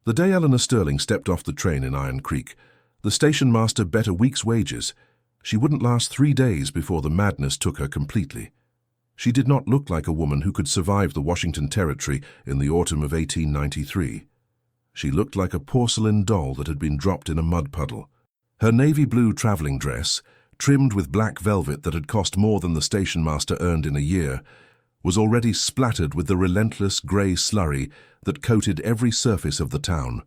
The day Eleanor Sterling stepped off the train in Iron Creek, the station master bet a week's wages. She wouldn't last 3 days before the madness took her completely. She did not look like a woman who could survive the Washington Territory in the autumn of 1893. She looked like a porcelain doll that had been dropped in a mud puddle. Her navy blue traveling dress, trimmed with black velvet that had cost more than the station master earned in a year, was already splattered with the relentless grey slurry that coated every surface of the town.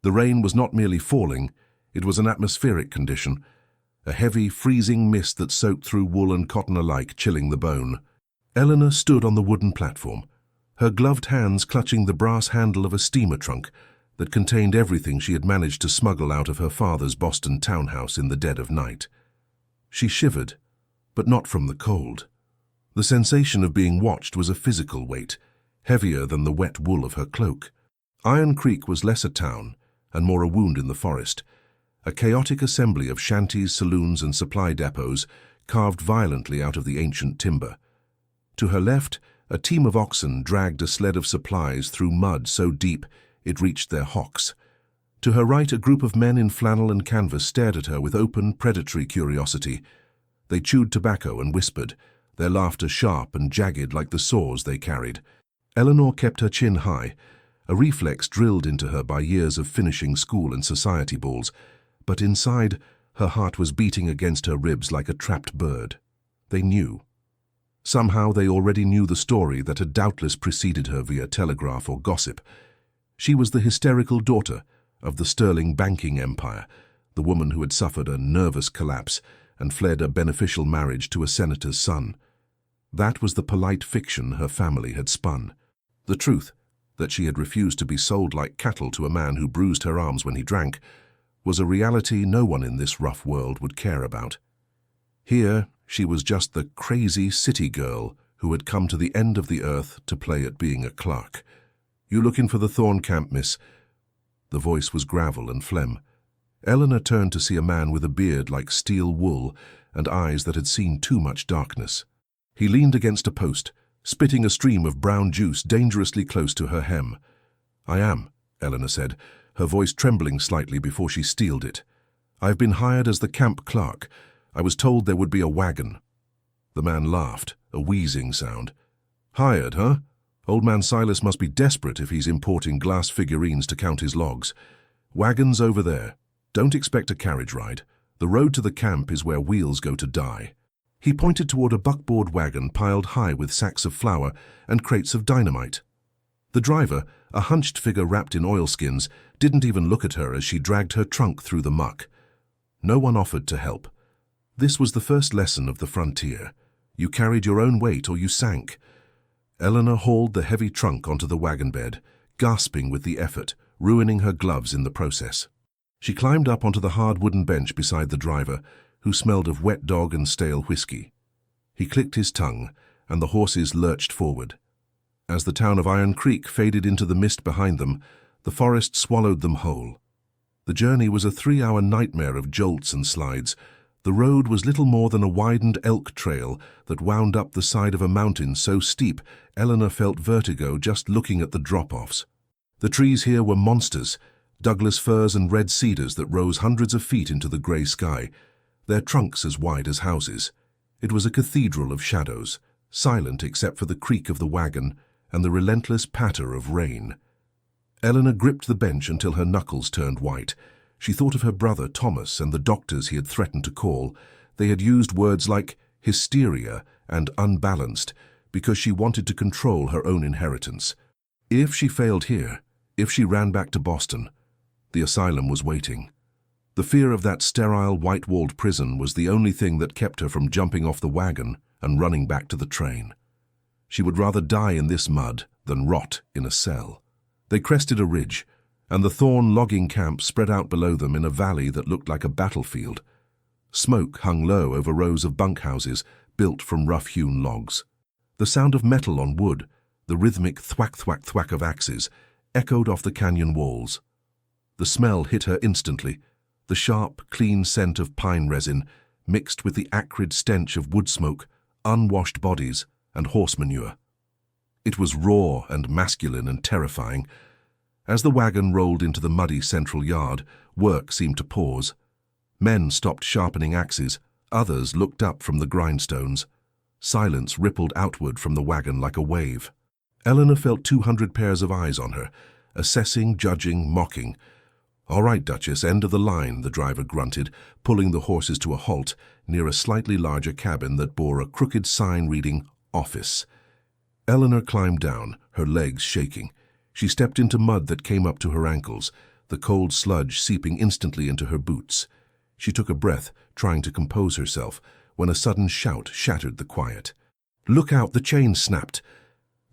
The rain was not merely falling, it was an atmospheric condition, a heavy, freezing mist that soaked through wool and cotton alike, chilling the bone. Eleanor stood on the wooden platform, her gloved hands clutching the brass handle of a steamer trunk that contained everything she had managed to smuggle out of her father's Boston townhouse in the dead of night. She shivered, but not from the cold. The sensation of being watched was a physical weight, heavier than the wet wool of her cloak. Iron Creek was less a town and more a wound in the forest, a chaotic assembly of shanties, saloons, and supply depots carved violently out of the ancient timber. To her left, a team of oxen dragged a sled of supplies through mud so deep it reached their hocks. To her right, a group of men in flannel and canvas stared at her with open, predatory curiosity. They chewed tobacco and whispered, their laughter sharp and jagged like the saws they carried. Eleanor kept her chin high, a reflex drilled into her by years of finishing school and society balls, but inside, her heart was beating against her ribs like a trapped bird. They knew. Somehow they already knew the story that had doubtless preceded her via telegraph or gossip. She was the hysterical daughter of the Sterling banking empire, the woman who had suffered a nervous collapse and fled a beneficial marriage to a senator's son. That was the polite fiction her family had spun. The truth, that she had refused to be sold like cattle to a man who bruised her arms when he drank, was a reality no one in this rough world would care about. Here, she was just the crazy city girl who had come to the end of the earth to play at being a clerk. "You looking for the Thorn Camp, miss?" The voice was gravel and phlegm. Eleanor turned to see a man with a beard like steel wool and eyes that had seen too much darkness. He leaned against a post, spitting a stream of brown juice dangerously close to her hem. "I am," Eleanor said, her voice trembling slightly before she steeled it. "I've been hired as the camp clerk. I was told there would be a wagon." The man laughed, a wheezing sound. "Hired, huh? Old man Silas must be desperate if he's importing glass figurines to count his logs. Wagon's over there. Don't expect a carriage ride. The road to the camp is where wheels go to die." He pointed toward a buckboard wagon piled high with sacks of flour and crates of dynamite. The driver, a hunched figure wrapped in oilskins, didn't even look at her as she dragged her trunk through the muck. No one offered to help. This was the first lesson of the frontier. You carried your own weight or you sank. Eleanor hauled the heavy trunk onto the wagon bed, gasping with the effort, ruining her gloves in the process. She climbed up onto the hard wooden bench beside the driver, who smelled of wet dog and stale whiskey. He clicked his tongue, and the horses lurched forward. As the town of Iron Creek faded into the mist behind them, the forest swallowed them whole. The journey was a 3-hour nightmare of jolts and slides. The road was little more than a widened elk trail that wound up the side of a mountain so steep Eleanor felt vertigo just looking at the drop-offs. The trees here were monsters, Douglas firs and red cedars that rose hundreds of feet into the grey sky, their trunks as wide as houses. It was a cathedral of shadows, silent except for the creak of the wagon and the relentless patter of rain. Eleanor gripped the bench until her knuckles turned white. She thought of her brother Thomas and the doctors he had threatened to call. They had used words like hysteria and unbalanced because she wanted to control her own inheritance. If she failed here, if she ran back to Boston, the asylum was waiting. The fear of that sterile, white-walled prison was the only thing that kept her from jumping off the wagon and running back to the train. She would rather die in this mud than rot in a cell. They crested a ridge, and the Thorn logging camp spread out below them in a valley that looked like a battlefield. Smoke hung low over rows of bunkhouses built from rough-hewn logs. The sound of metal on wood, the rhythmic thwack-thwack-thwack of axes, echoed off the canyon walls. The smell hit her instantly, the sharp, clean scent of pine resin mixed with the acrid stench of wood smoke, unwashed bodies, and horse manure. It was raw and masculine and terrifying, As the wagon rolled into the muddy central yard, work seemed to pause. Men stopped sharpening axes, others looked up from the grindstones. Silence rippled outward from the wagon like a wave. Eleanor felt 200 pairs of eyes on her, assessing, judging, mocking. "All right, Duchess, end of the line," the driver grunted, pulling the horses to a halt near a slightly larger cabin that bore a crooked sign reading, "Office." Eleanor climbed down, her legs shaking. She stepped into mud that came up to her ankles, the cold sludge seeping instantly into her boots. She took a breath, trying to compose herself, when a sudden shout shattered the quiet. "Look out, the chain snapped!"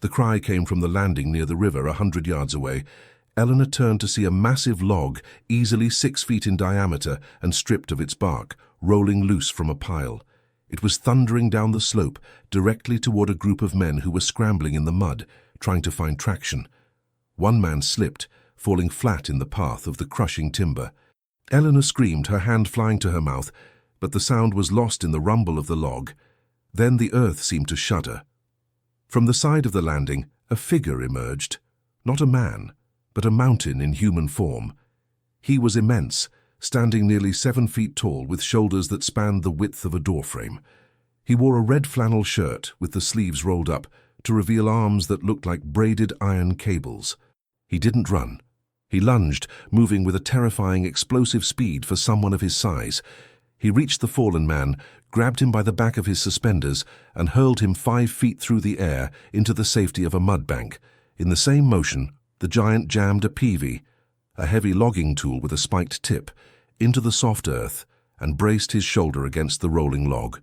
The cry came from the landing near the river 100 yards away. Eleanor turned to see a massive log, easily 6 feet in diameter and stripped of its bark, rolling loose from a pile. It was thundering down the slope, directly toward a group of men who were scrambling in the mud, trying to find traction. One man slipped, falling flat in the path of the crushing timber. Eleanor screamed, her hand flying to her mouth, but the sound was lost in the rumble of the log. Then the earth seemed to shudder. From the side of the landing, a figure emerged. Not a man, but a mountain in human form. He was immense, standing nearly 7 feet tall with shoulders that spanned the width of a doorframe. He wore a red flannel shirt with the sleeves rolled up to reveal arms that looked like braided iron cables. He didn't run. He lunged, moving with a terrifying, explosive speed for someone of his size. He reached the fallen man, grabbed him by the back of his suspenders, and hurled him 5 feet through the air into the safety of a mud bank. In the same motion, the giant jammed a peavey, a heavy logging tool with a spiked tip, into the soft earth and braced his shoulder against the rolling log.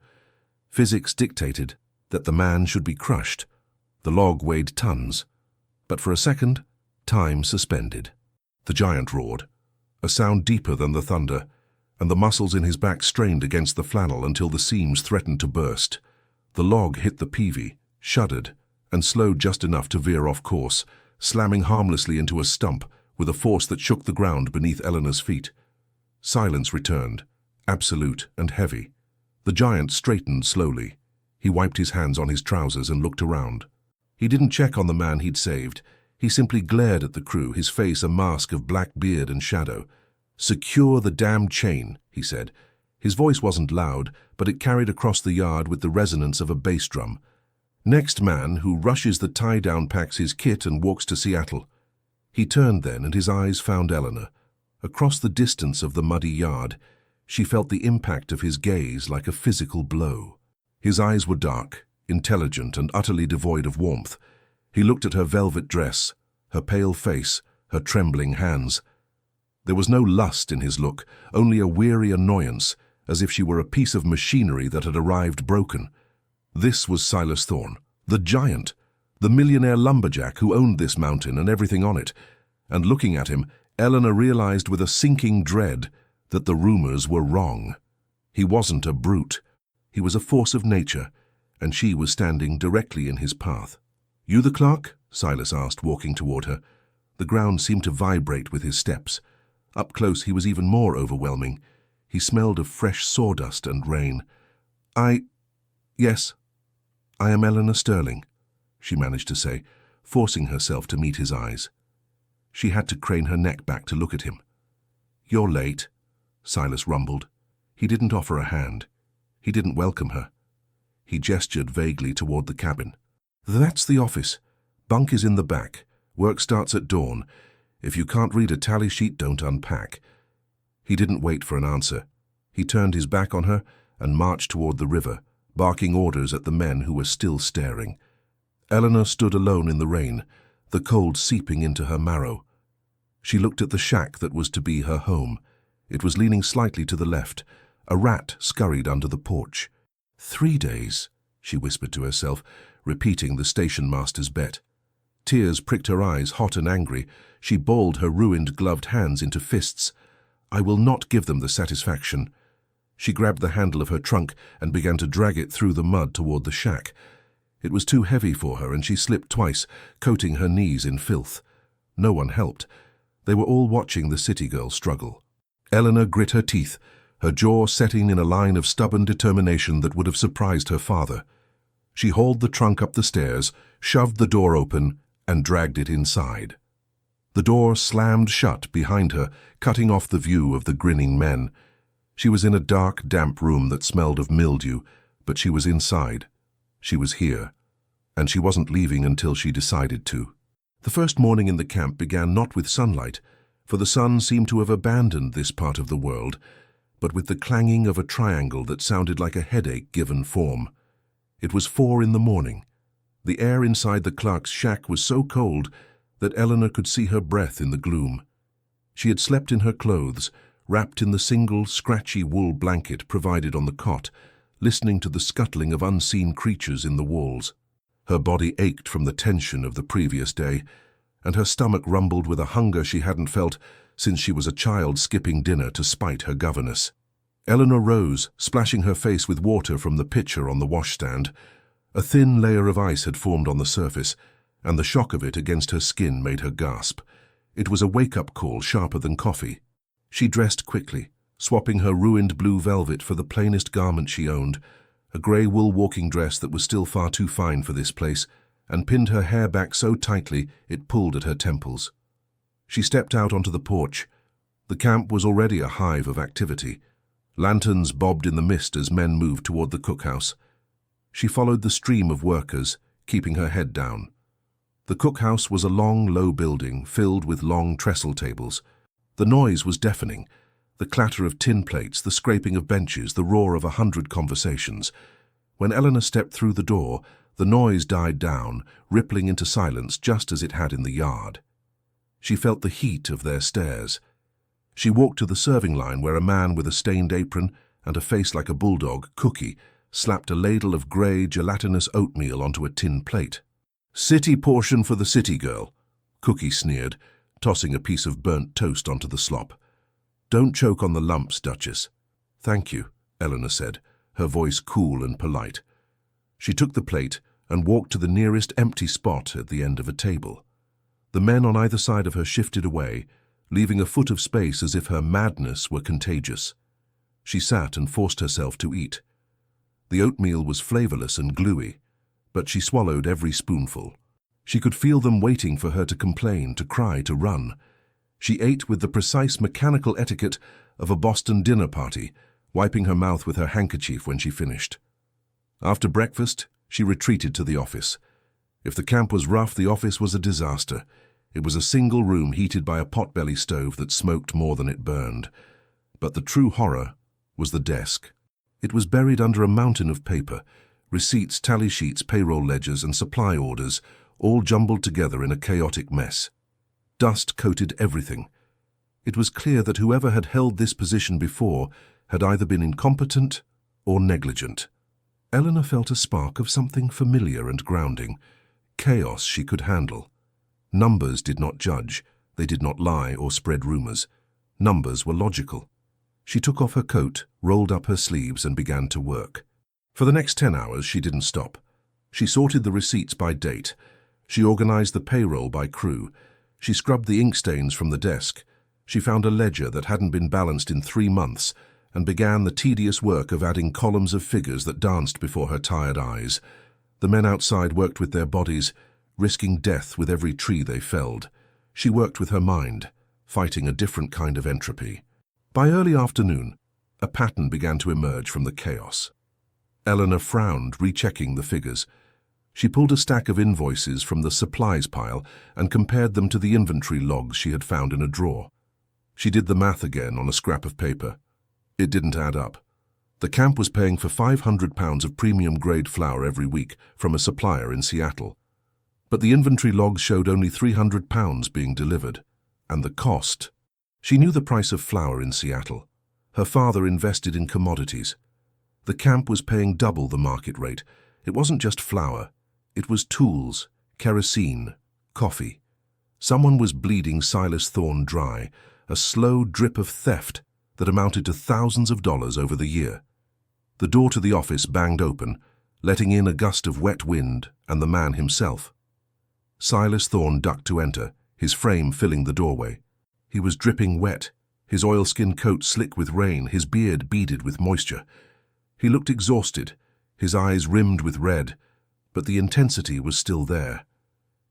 Physics dictated that the man should be crushed. The log weighed tons. But for a second, time suspended. The giant roared, a sound deeper than the thunder, and the muscles in his back strained against the flannel until the seams threatened to burst. The log hit the peavey, shuddered, and slowed just enough to veer off course, slamming harmlessly into a stump with a force that shook the ground beneath Eleanor's feet. Silence returned, absolute and heavy. The giant straightened slowly. He wiped his hands on his trousers and looked around. He didn't check on the man he'd saved. He simply glared at the crew, his face a mask of black beard and shadow. "Secure the damned chain," he said. His voice wasn't loud, but it carried across the yard with the resonance of a bass drum. "Next man who rushes the tie-down packs his kit and walks to Seattle." He turned then, and his eyes found Eleanor. Across the distance of the muddy yard, she felt the impact of his gaze like a physical blow. His eyes were dark, intelligent, and utterly devoid of warmth. He looked at her velvet dress, her pale face, her trembling hands. There was no lust in his look, only a weary annoyance, as if she were a piece of machinery that had arrived broken. This was Silas Thorne, the giant, the millionaire lumberjack who owned this mountain and everything on it. And looking at him, Eleanor realized with a sinking dread that the rumors were wrong. He wasn't a brute. He was a force of nature, and she was standing directly in his path. "You the clerk?" Silas asked, walking toward her. The ground seemed to vibrate with his steps. Up close he was even more overwhelming. He smelled of fresh sawdust and rain. Yes, I am Eleanor Sterling," she managed to say, forcing herself to meet his eyes. She had to crane her neck back to look at him. "You're late," Silas rumbled. He didn't offer a hand. He didn't welcome her. He gestured vaguely toward the cabin. "That's the office. Bunk is in the back. Work starts at dawn. If you can't read a tally sheet, don't unpack." He didn't wait for an answer. He turned his back on her and marched toward the river, barking orders at the men who were still staring. Eleanor stood alone in the rain, the cold seeping into her marrow. She looked at the shack that was to be her home. It was leaning slightly to the left. A rat scurried under the porch. 3 days, she whispered to herself, repeating the station master's bet. Tears pricked her eyes, hot and angry. She balled her ruined, gloved hands into fists. "I will not give them the satisfaction." She grabbed the handle of her trunk and began to drag it through the mud toward the shack. It was too heavy for her, and she slipped twice, coating her knees in filth. No one helped. They were all watching the city girl struggle. Eleanor grit her teeth, her jaw setting in a line of stubborn determination that would have surprised her father. She hauled the trunk up the stairs, shoved the door open, and dragged it inside. The door slammed shut behind her, cutting off the view of the grinning men. She was in a dark, damp room that smelled of mildew, but she was inside. She was here, and she wasn't leaving until she decided to. The first morning in the camp began not with sunlight, for the sun seemed to have abandoned this part of the world, but with the clanging of a triangle that sounded like a headache given form. It was 4 in the morning. The air inside the clerk's shack was so cold that Eleanor could see her breath in the gloom. She had slept in her clothes, wrapped in the single, scratchy wool blanket provided on the cot, listening to the scuttling of unseen creatures in the walls. Her body ached from the tension of the previous day, and her stomach rumbled with a hunger she hadn't felt since she was a child skipping dinner to spite her governess. Eleanor rose, splashing her face with water from the pitcher on the washstand. A thin layer of ice had formed on the surface, and the shock of it against her skin made her gasp. It was a wake-up call sharper than coffee. She dressed quickly, swapping her ruined blue velvet for the plainest garment she owned, a grey wool walking dress that was still far too fine for this place, and pinned her hair back so tightly it pulled at her temples. She stepped out onto the porch. The camp was already a hive of activity. Lanterns bobbed in the mist as men moved toward the cookhouse. She followed the stream of workers, keeping her head down. The cookhouse was a long, low building filled with long trestle tables. The noise was deafening. The clatter of tin plates, the scraping of benches, the roar of 100 conversations. When Eleanor stepped through the door, the noise died down, rippling into silence just as it had in the yard. She felt the heat of their stares. She walked to the serving line where a man with a stained apron and a face like a bulldog, Cookie, slapped a ladle of grey, gelatinous oatmeal onto a tin plate. "City portion for the city girl," Cookie sneered, tossing a piece of burnt toast onto the slop. "Don't choke on the lumps, Duchess." "Thank you," Eleanor said, her voice cool and polite. She took the plate and walked to the nearest empty spot at the end of a table. The men on either side of her shifted away, leaving a foot of space as if her madness were contagious. She sat and forced herself to eat. The oatmeal was flavorless and gluey, but she swallowed every spoonful. She could feel them waiting for her to complain, to cry, to run. She ate with the precise mechanical etiquette of a Boston dinner party, wiping her mouth with her handkerchief when she finished. After breakfast, she retreated to the office. If the camp was rough, the office was a disaster. It was a single room heated by a potbelly stove that smoked more than it burned. But the true horror was the desk. It was buried under a mountain of paper, receipts, tally sheets, payroll ledgers, and supply orders, all jumbled together in a chaotic mess. Dust coated everything. It was clear that whoever had held this position before had either been incompetent or negligent. Eleanor felt a spark of something familiar and grounding. Chaos she could handle. Numbers did not judge. They did not lie or spread rumors. Numbers were logical. She took off her coat, rolled up her sleeves, and began to work. For the next 10 hours, she didn't stop. She sorted the receipts by date. She organized the payroll by crew. She scrubbed the ink stains from the desk. She found a ledger that hadn't been balanced in 3 months and began the tedious work of adding columns of figures that danced before her tired eyes. The men outside worked with their bodies, risking death with every tree they felled. She worked with her mind, fighting a different kind of entropy. By early afternoon, a pattern began to emerge from the chaos. Eleanor frowned, rechecking the figures. She pulled a stack of invoices from the supplies pile and compared them to the inventory logs she had found in a drawer. She did the math again on a scrap of paper. It didn't add up. The camp was paying for 500 pounds of premium-grade flour every week from a supplier in Seattle. But the inventory logs showed only 300 pounds being delivered. And the cost. She knew the price of flour in Seattle. Her father invested in commodities. The camp was paying double the market rate. It wasn't just flour. It was tools, kerosene, coffee. Someone was bleeding Silas Thorne dry, a slow drip of theft that amounted to thousands of dollars over the year. The door to the office banged open, letting in a gust of wet wind and the man himself. Silas Thorne ducked to enter, his frame filling the doorway. He was dripping wet, his oilskin coat slick with rain, his beard beaded with moisture. He looked exhausted, his eyes rimmed with red, but the intensity was still there.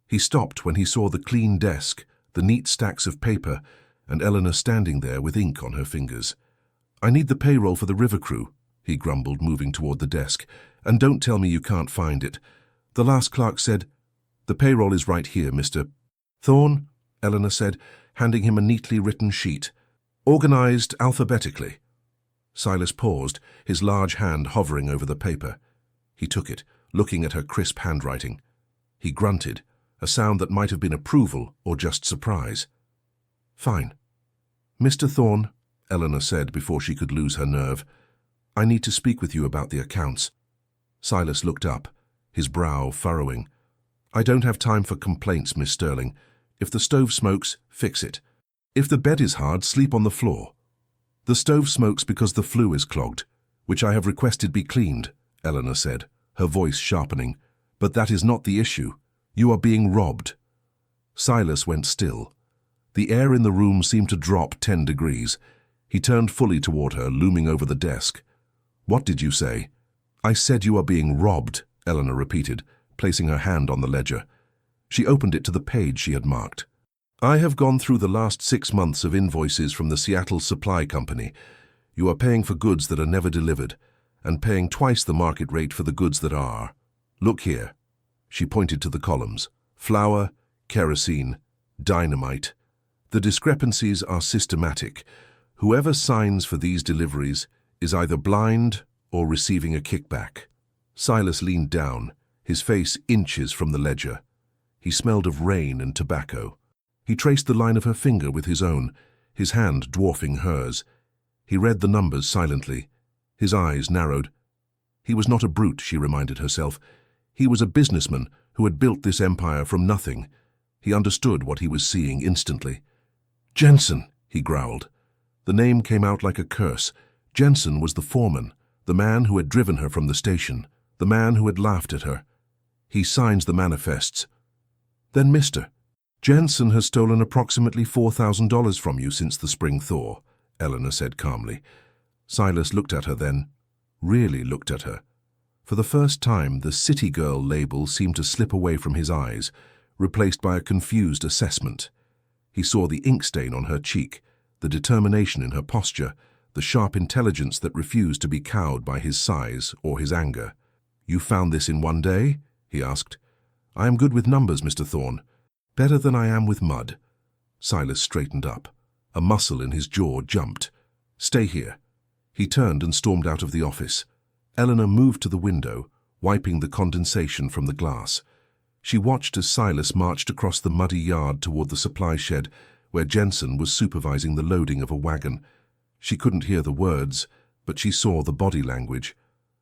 He stopped when he saw the clean desk, the neat stacks of paper, and Eleanor standing there with ink on her fingers. "I need the payroll for the river crew," he grumbled, moving toward the desk. "And don't tell me you can't find it. The last clerk said—" "The payroll is right here, Mr. Thorne," Eleanor said, handing him a neatly written sheet. "Organized alphabetically." Silas paused, his large hand hovering over the paper. He took it, looking at her crisp handwriting. He grunted, a sound that might have been approval or just surprise. "Fine." "Mr. Thorne," Eleanor said before she could lose her nerve, "I need to speak with you about the accounts." Silas looked up, his brow furrowing. "I don't have time for complaints, Miss Sterling. If the stove smokes, fix it. If the bed is hard, sleep on the floor." "The stove smokes because the flue is clogged, which I have requested be cleaned," Eleanor said, her voice sharpening. "But that is not the issue. You are being robbed." Silas went still. The air in the room seemed to drop 10 degrees. He turned fully toward her, looming over the desk. "What did you say?" "I said you are being robbed," Eleanor repeated, placing her hand on the ledger. She opened it to the page she had marked. "I have gone through the last 6 months of invoices from the Seattle Supply Company. You are paying for goods that are never delivered, and paying twice the market rate for the goods that are. Look here." She pointed to the columns. "Flour, kerosene, dynamite. The discrepancies are systematic. Whoever signs for these deliveries is either blind or receiving a kickback." Silas leaned down, his face inches from the ledger. He smelled of rain and tobacco. He traced the line of her finger with his own, his hand dwarfing hers. He read the numbers silently. His eyes narrowed. He was not a brute, she reminded herself. He was a businessman who had built this empire from nothing. He understood what he was seeing instantly. "Jensen," he growled. The name came out like a curse. Jensen was the foreman, the man who had driven her from the station, the man who had laughed at her. "He signs the manifests." "Then, Mr. Jensen has stolen approximately $4,000 from you since the spring thaw," Eleanor said calmly. Silas looked at her then, really looked at her. For the first time, the city girl label seemed to slip away from his eyes, replaced by a confused assessment. He saw the ink stain on her cheek, the determination in her posture, the sharp intelligence that refused to be cowed by his size or his anger. "You found this in one day?" he asked. "I am good with numbers, Mr. Thorne. Better than I am with mud." Silas straightened up. A muscle in his jaw jumped. "Stay here." He turned and stormed out of the office. Eleanor moved to the window, wiping the condensation from the glass. She watched as Silas marched across the muddy yard toward the supply shed, where Jensen was supervising the loading of a wagon. She couldn't hear the words, but she saw the body language.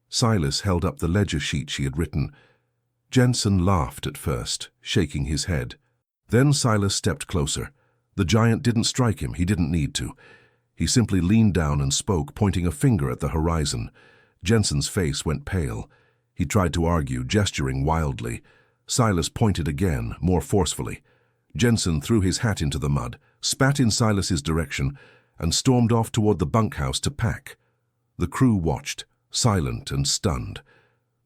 Silas held up the ledger sheet she had written. Jensen laughed at first, shaking his head. Then Silas stepped closer. The giant didn't strike him, he didn't need to. He simply leaned down and spoke, pointing a finger at the horizon. Jensen's face went pale. He tried to argue, gesturing wildly. Silas pointed again, more forcefully. Jensen threw his hat into the mud, spat in Silas's direction, and stormed off toward the bunkhouse to pack. The crew watched, silent and stunned.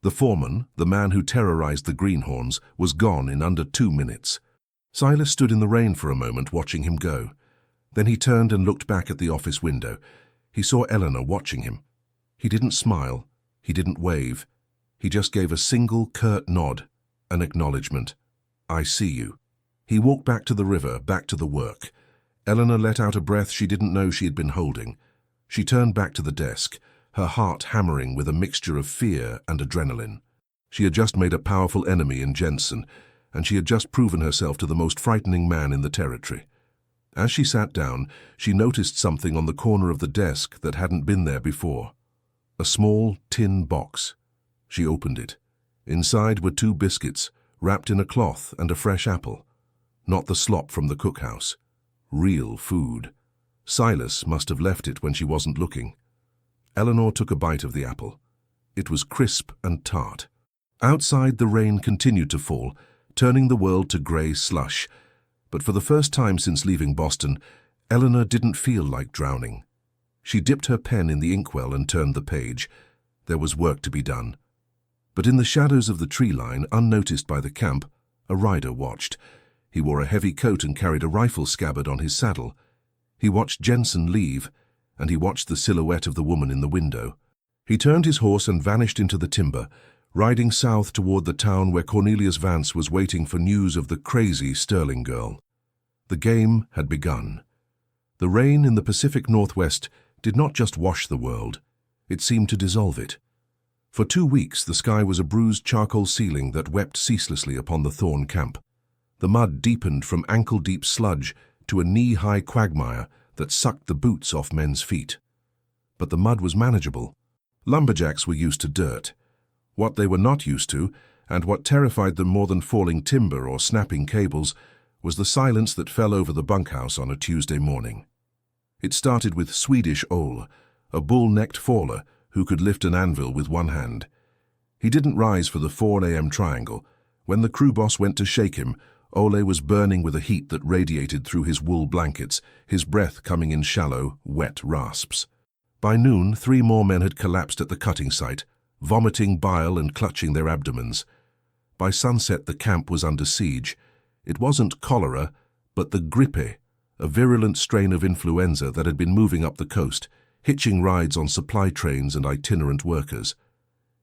The foreman, the man who terrorized the greenhorns, was gone in under 2 minutes. Silas stood in the rain for a moment, watching him go. Then he turned and looked back at the office window. He saw Eleanor watching him. He didn't smile. He didn't wave. He just gave a single curt nod, an acknowledgement. "I see you." He walked back to the river, back to the work. Eleanor let out a breath she didn't know she had been holding. She turned back to the desk, her heart hammering with a mixture of fear and adrenaline. She had just made a powerful enemy in Jensen, and she had just proven herself to the most frightening man in the territory. As she sat down, she noticed something on the corner of the desk that hadn't been there before. A small tin box. She opened it. Inside were 2 biscuits, wrapped in a cloth, and a fresh apple. Not the slop from the cookhouse. Real food. Silas must have left it when she wasn't looking. Eleanor took a bite of the apple. It was crisp and tart. Outside, the rain continued to fall, turning the world to grey slush. But for the first time since leaving Boston, Eleanor didn't feel like drowning. She dipped her pen in the inkwell and turned the page. There was work to be done. But in the shadows of the tree line, unnoticed by the camp, a rider watched. He wore a heavy coat and carried a rifle scabbard on his saddle. He watched Jensen leave, and he watched the silhouette of the woman in the window. He turned his horse and vanished into the timber, riding south toward the town where Cornelius Vance was waiting for news of the crazy Sterling girl. The game had begun. The rain in the Pacific Northwest did not just wash the world, it seemed to dissolve it. For 2 weeks the sky was a bruised charcoal ceiling that wept ceaselessly upon the Thorn camp. The mud deepened from ankle-deep sludge to a knee-high quagmire that sucked the boots off men's feet. But the mud was manageable. Lumberjacks were used to dirt. What they were not used to, and what terrified them more than falling timber or snapping cables, was the silence that fell over the bunkhouse on a Tuesday morning. It started with Swedish Ole, a bull-necked faller who could lift an anvil with one hand. He didn't rise for the 4 a.m. triangle. When the crew boss went to shake him, Ole was burning with a heat that radiated through his wool blankets, his breath coming in shallow, wet rasps. By noon, 3 more men had collapsed at the cutting site, vomiting bile and clutching their abdomens. By sunset, the camp was under siege. It wasn't cholera, but the grippe, a virulent strain of influenza that had been moving up the coast, hitching rides on supply trains and itinerant workers.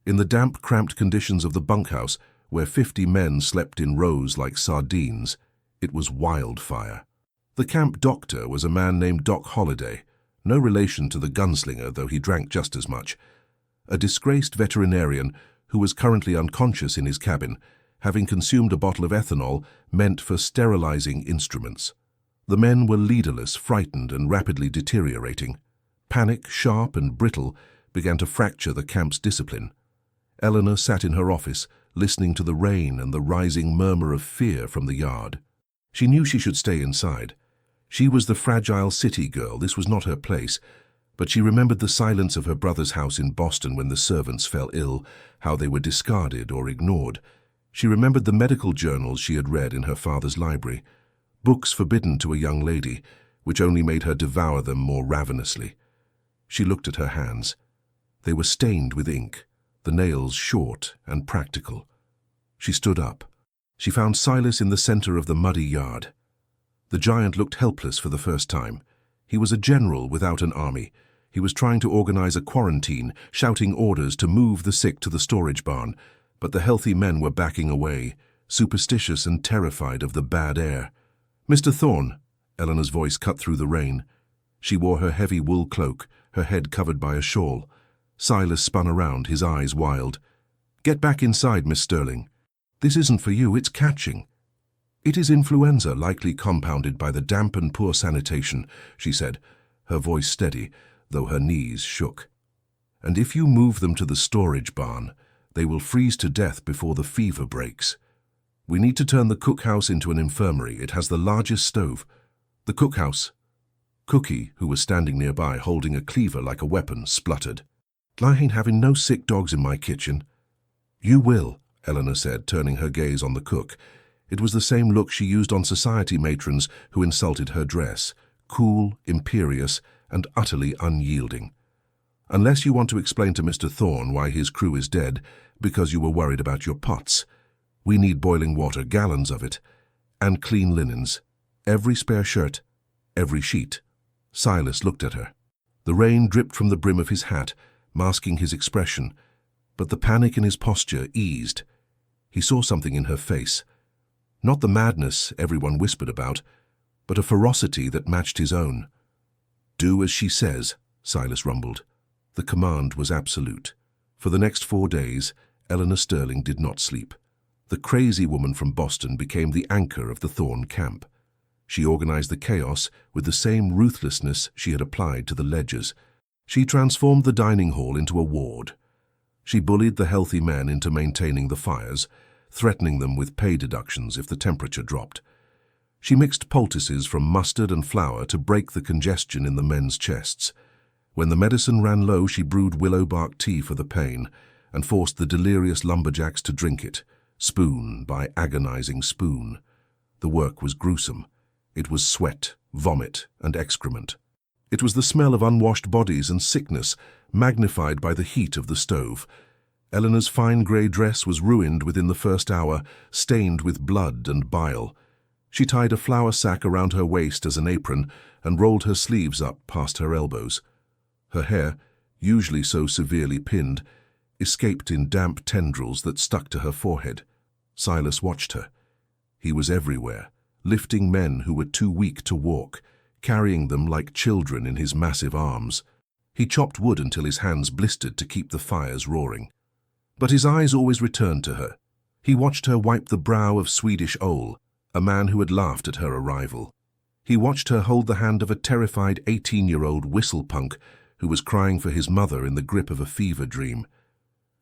In the damp, cramped conditions of the bunkhouse, where 50 men slept in rows like sardines, it was wildfire. The camp doctor was a man named Doc Holliday, no relation to the gunslinger, though he drank just as much. A disgraced veterinarian who was currently unconscious in his cabin, having consumed a bottle of ethanol meant for sterilizing instruments. The men were leaderless, frightened, and rapidly deteriorating. Panic, sharp and brittle, began to fracture the camp's discipline. Eleanor sat in her office, listening to the rain and the rising murmur of fear from the yard. She knew she should stay inside. She was the fragile city girl, this was not her place, but she remembered the silence of her brother's house in Boston when the servants fell ill, how they were discarded or ignored. She remembered the medical journals she had read in her father's library, books forbidden to a young lady, which only made her devour them more ravenously. She looked at her hands. They were stained with ink, the nails short and practical. She stood up. She found Silas in the center of the muddy yard. The giant looked helpless for the first time. He was a general without an army. He was trying to organize a quarantine, shouting orders to move the sick to the storage barn, but the healthy men were backing away, superstitious and terrified of the bad air. "Mr. Thorne," Eleanor's voice cut through the rain. She wore her heavy wool cloak, her head covered by a shawl. Silas spun around, his eyes wild. "Get back inside, Miss Sterling. This isn't for you, it's catching." "It is influenza, likely compounded by the damp and poor sanitation," she said, her voice steady, though her knees shook. "And if you move them to the storage barn, they will freeze to death before the fever breaks. We need to turn the cookhouse into an infirmary. It has the largest stove." "The cookhouse?" Cookie, who was standing nearby holding a cleaver like a weapon, spluttered. "I ain't having no sick dogs in my kitchen." "You will," Eleanor said, turning her gaze on the cook. It was the same look she used on society matrons who insulted her dress, cool, imperious, and utterly unyielding. "Unless you want to explain to Mr. Thorne why his crew is dead because you were worried about your pots. We need boiling water, gallons of it, and clean linens. Every spare shirt, every sheet." Silas looked at her. The rain dripped from the brim of his hat, masking his expression, but the panic in his posture eased. He saw something in her face. Not the madness everyone whispered about, but a ferocity that matched his own. "Do as she says," Silas rumbled. The command was absolute. For the next 4 days, Eleanor Sterling did not sleep. The crazy woman from Boston became the anchor of the Thorn camp. She organized the chaos with the same ruthlessness she had applied to the ledgers. She transformed the dining hall into a ward. She bullied the healthy men into maintaining the fires, threatening them with pay deductions if the temperature dropped. She mixed poultices from mustard and flour to break the congestion in the men's chests. When the medicine ran low, she brewed willow bark tea for the pain and forced the delirious lumberjacks to drink it, spoon by agonizing spoon. The work was gruesome. It was sweat, vomit, and excrement. It was the smell of unwashed bodies and sickness, magnified by the heat of the stove. Eleanor's fine grey dress was ruined within the first hour, stained with blood and bile. She tied a flour sack around her waist as an apron and rolled her sleeves up past her elbows. Her hair, usually so severely pinned, escaped in damp tendrils that stuck to her forehead. Silas watched her. He was everywhere, lifting men who were too weak to walk, carrying them like children in his massive arms. He chopped wood until his hands blistered to keep the fires roaring. But his eyes always returned to her. He watched her wipe the brow of Swedish Ole, a man who had laughed at her arrival. He watched her hold the hand of a terrified 18-year-old whistle-punk who was crying for his mother in the grip of a fever dream.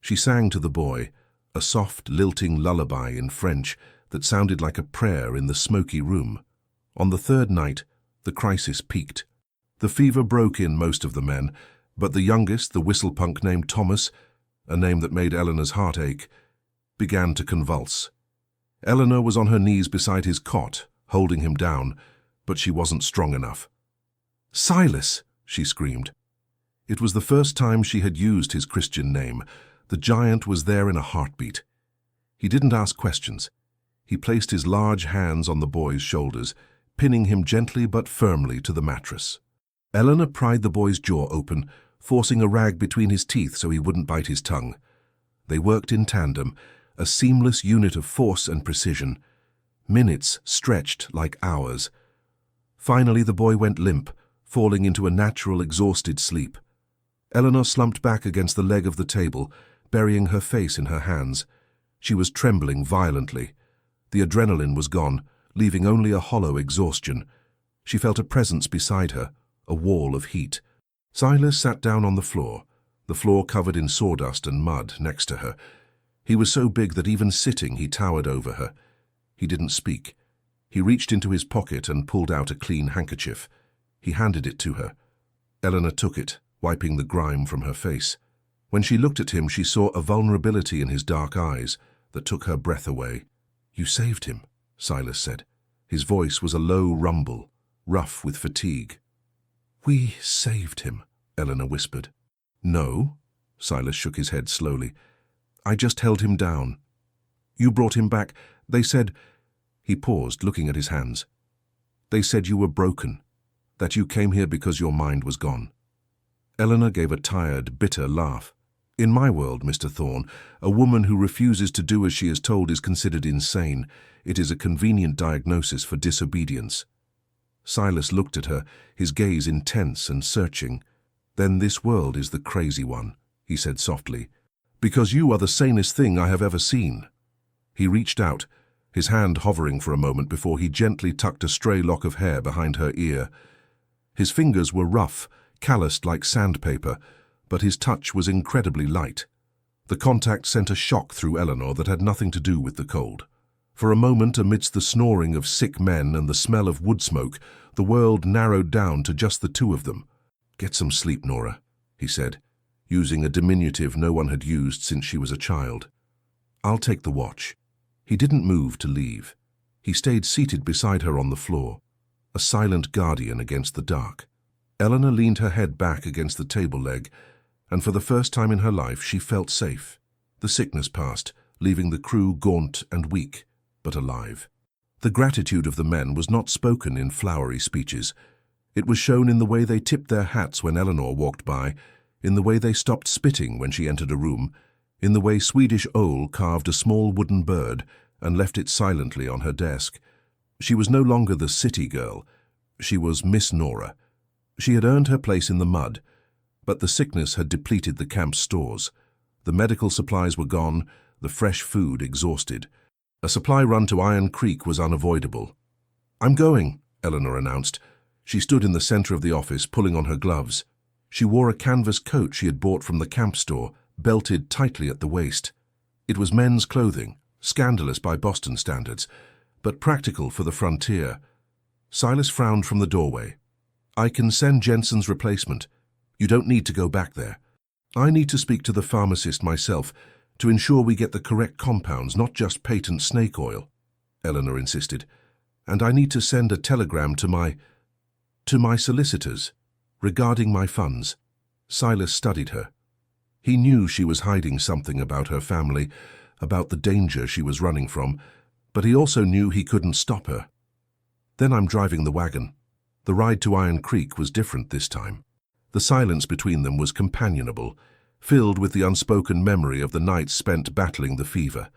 She sang to the boy, a soft, lilting lullaby in French that sounded like a prayer in the smoky room. On the third night, the crisis peaked. The fever broke in most of the men, but the youngest, the whistle-punk named Thomas, a name that made Eleanor's heart ache, began to convulse. Eleanor was on her knees beside his cot, holding him down, but she wasn't strong enough. "Silas!" she screamed. It was the first time she had used his Christian name. The giant was there in a heartbeat. He didn't ask questions. He placed his large hands on the boy's shoulders, pinning him gently but firmly to the mattress. Eleanor pried the boy's jaw open, forcing a rag between his teeth so he wouldn't bite his tongue. They worked in tandem, a seamless unit of force and precision. Minutes stretched like hours. Finally, the boy went limp, falling into a natural, exhausted sleep. Eleanor slumped back against the leg of the table, burying her face in her hands. She was trembling violently. The adrenaline was gone, leaving only a hollow exhaustion. She felt a presence beside her, a wall of heat. Silas sat down on the floor covered in sawdust and mud next to her. He was so big that even sitting he towered over her. He didn't speak. He reached into his pocket and pulled out a clean handkerchief. He handed it to her. Eleanor took it, wiping the grime from her face. When she looked at him, she saw a vulnerability in his dark eyes that took her breath away. "You saved him," Silas said. His voice was a low rumble, rough with fatigue. "We saved him," Eleanor whispered. "No," Silas shook his head slowly. "I just held him down. You brought him back. They said—" He paused, looking at his hands. "They said you were broken, that you came here because your mind was gone." Eleanor gave a tired, bitter laugh. "In my world, Mr. Thorne, a woman who refuses to do as she is told is considered insane. It is a convenient diagnosis for disobedience." Silas looked at her, his gaze intense and searching. "Then this world is the crazy one," he said softly, "because you are the sanest thing I have ever seen." He reached out, his hand hovering for a moment before he gently tucked a stray lock of hair behind her ear. His fingers were rough, calloused like sandpaper, but his touch was incredibly light. The contact sent a shock through Eleanor that had nothing to do with the cold. For a moment, amidst the snoring of sick men and the smell of wood smoke, the world narrowed down to just the two of them. "Get some sleep, Nora," he said, using a diminutive no one had used since she was a child. "I'll take the watch." He didn't move to leave. He stayed seated beside her on the floor, a silent guardian against the dark. Eleanor leaned her head back against the table leg, and for the first time in her life she felt safe. The sickness passed, leaving the crew gaunt and weak, but alive. The gratitude of the men was not spoken in flowery speeches. It was shown in the way they tipped their hats when Eleanor walked by, in the way they stopped spitting when she entered a room, in the way Swedish Ole carved a small wooden bird and left it silently on her desk. She was no longer the city girl. She was Miss Nora. She had earned her place in the mud, but the sickness had depleted the camp's stores. The medical supplies were gone, the fresh food exhausted. A supply run to Iron Creek was unavoidable. "I'm going," Eleanor announced. She stood in the center of the office, pulling on her gloves. She wore a canvas coat she had bought from the camp store, belted tightly at the waist. It was men's clothing, scandalous by Boston standards, but practical for the frontier. Silas frowned from the doorway. "I can send Jensen's replacement. You don't need to go back there. I need to speak to the pharmacist myself to ensure we get the correct compounds, not just patent snake oil," Eleanor insisted. "And I need to send a telegram to my solicitors regarding my funds." Silas studied her. He knew she was hiding something about her family, about the danger she was running from, but he also knew he couldn't stop her. Then I'm driving the wagon. The ride to Iron Creek was different this time. The silence between them was companionable, filled with the unspoken memory of the nights spent battling the fever.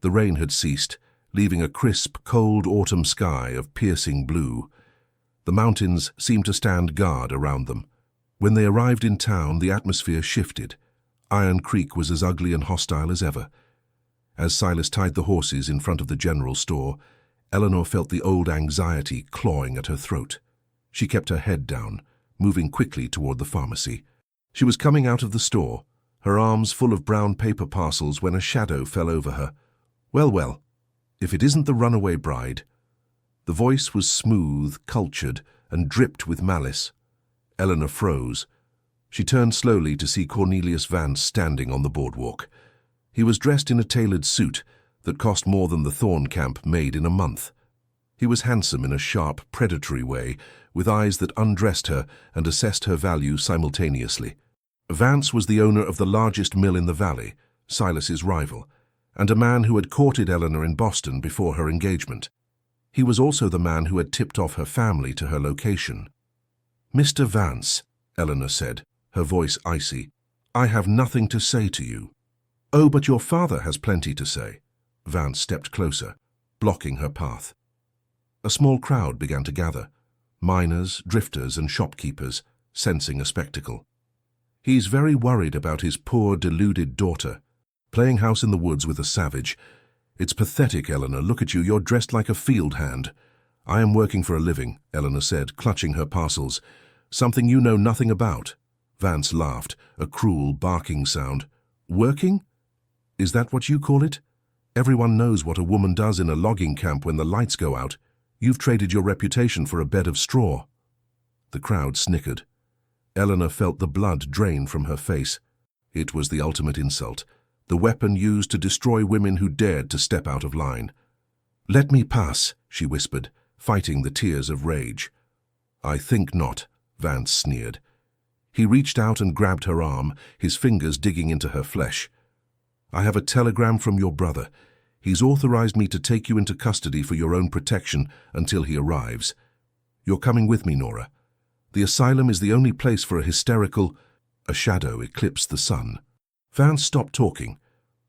The rain had ceased, leaving a crisp, cold autumn sky of piercing blue. The mountains seemed to stand guard around them. When they arrived in town, the atmosphere shifted. Iron Creek was as ugly and hostile as ever. As Silas tied the horses in front of the general store, Eleanor felt the old anxiety clawing at her throat. She kept her head down, moving quickly toward the pharmacy. She was coming out of the store, her arms full of brown paper parcels, when a shadow fell over her. Well, well, if it isn't the runaway bride. The voice was smooth, cultured, and dripped with malice. Eleanor froze. She turned slowly to see Cornelius Vance standing on the boardwalk. He was dressed in a tailored suit that cost more than the Thorn Camp made in a month. He was handsome in a sharp, predatory way, with eyes that undressed her and assessed her value simultaneously. Vance was the owner of the largest mill in the valley, Silas's rival, and a man who had courted Eleanor in Boston before her engagement. He was also the man who had tipped off her family to her location. "Mr. Vance," Eleanor said, her voice icy, "I have nothing to say to you." "Oh, but your father has plenty to say." Vance stepped closer, blocking her path. A small crowd began to gather, miners, drifters, and shopkeepers, sensing a spectacle. "He's very worried about his poor, deluded daughter, playing house in the woods with a savage. It's pathetic, Eleanor. Look at you, you're dressed like a field hand." "I am working for a living," Eleanor said, clutching her parcels. "Something you know nothing about." Vance laughed, a cruel, barking sound. "Working? Is that what you call it? Everyone knows what a woman does in a logging camp when the lights go out. You've traded your reputation for a bed of straw." The crowd snickered. Eleanor felt the blood drain from her face. It was the ultimate insult, the weapon used to destroy women who dared to step out of line. "Let me pass," she whispered, fighting the tears of rage. "I think not," Vance sneered. He reached out and grabbed her arm, his fingers digging into her flesh. "I have a telegram from your brother. He's authorized me to take you into custody for your own protection until he arrives. You're coming with me, Nora. The asylum is the only place for a hysterical—" A shadow eclipsed the sun. Vance stopped talking.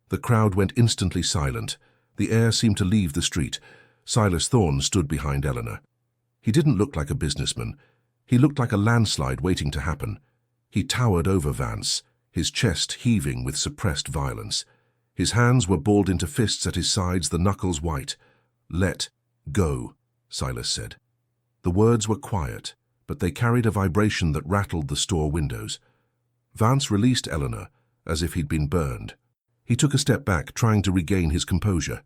The crowd went instantly silent. The air seemed to leave the street. Silas Thorne stood behind Eleanor. He didn't look like a businessman. He looked like a landslide waiting to happen. He towered over Vance, his chest heaving with suppressed violence. His hands were balled into fists at his sides, the knuckles white. "Let go," Silas said. The words were quiet, but they carried a vibration that rattled the store windows. Vance released Eleanor, as if he'd been burned. He took a step back, trying to regain his composure.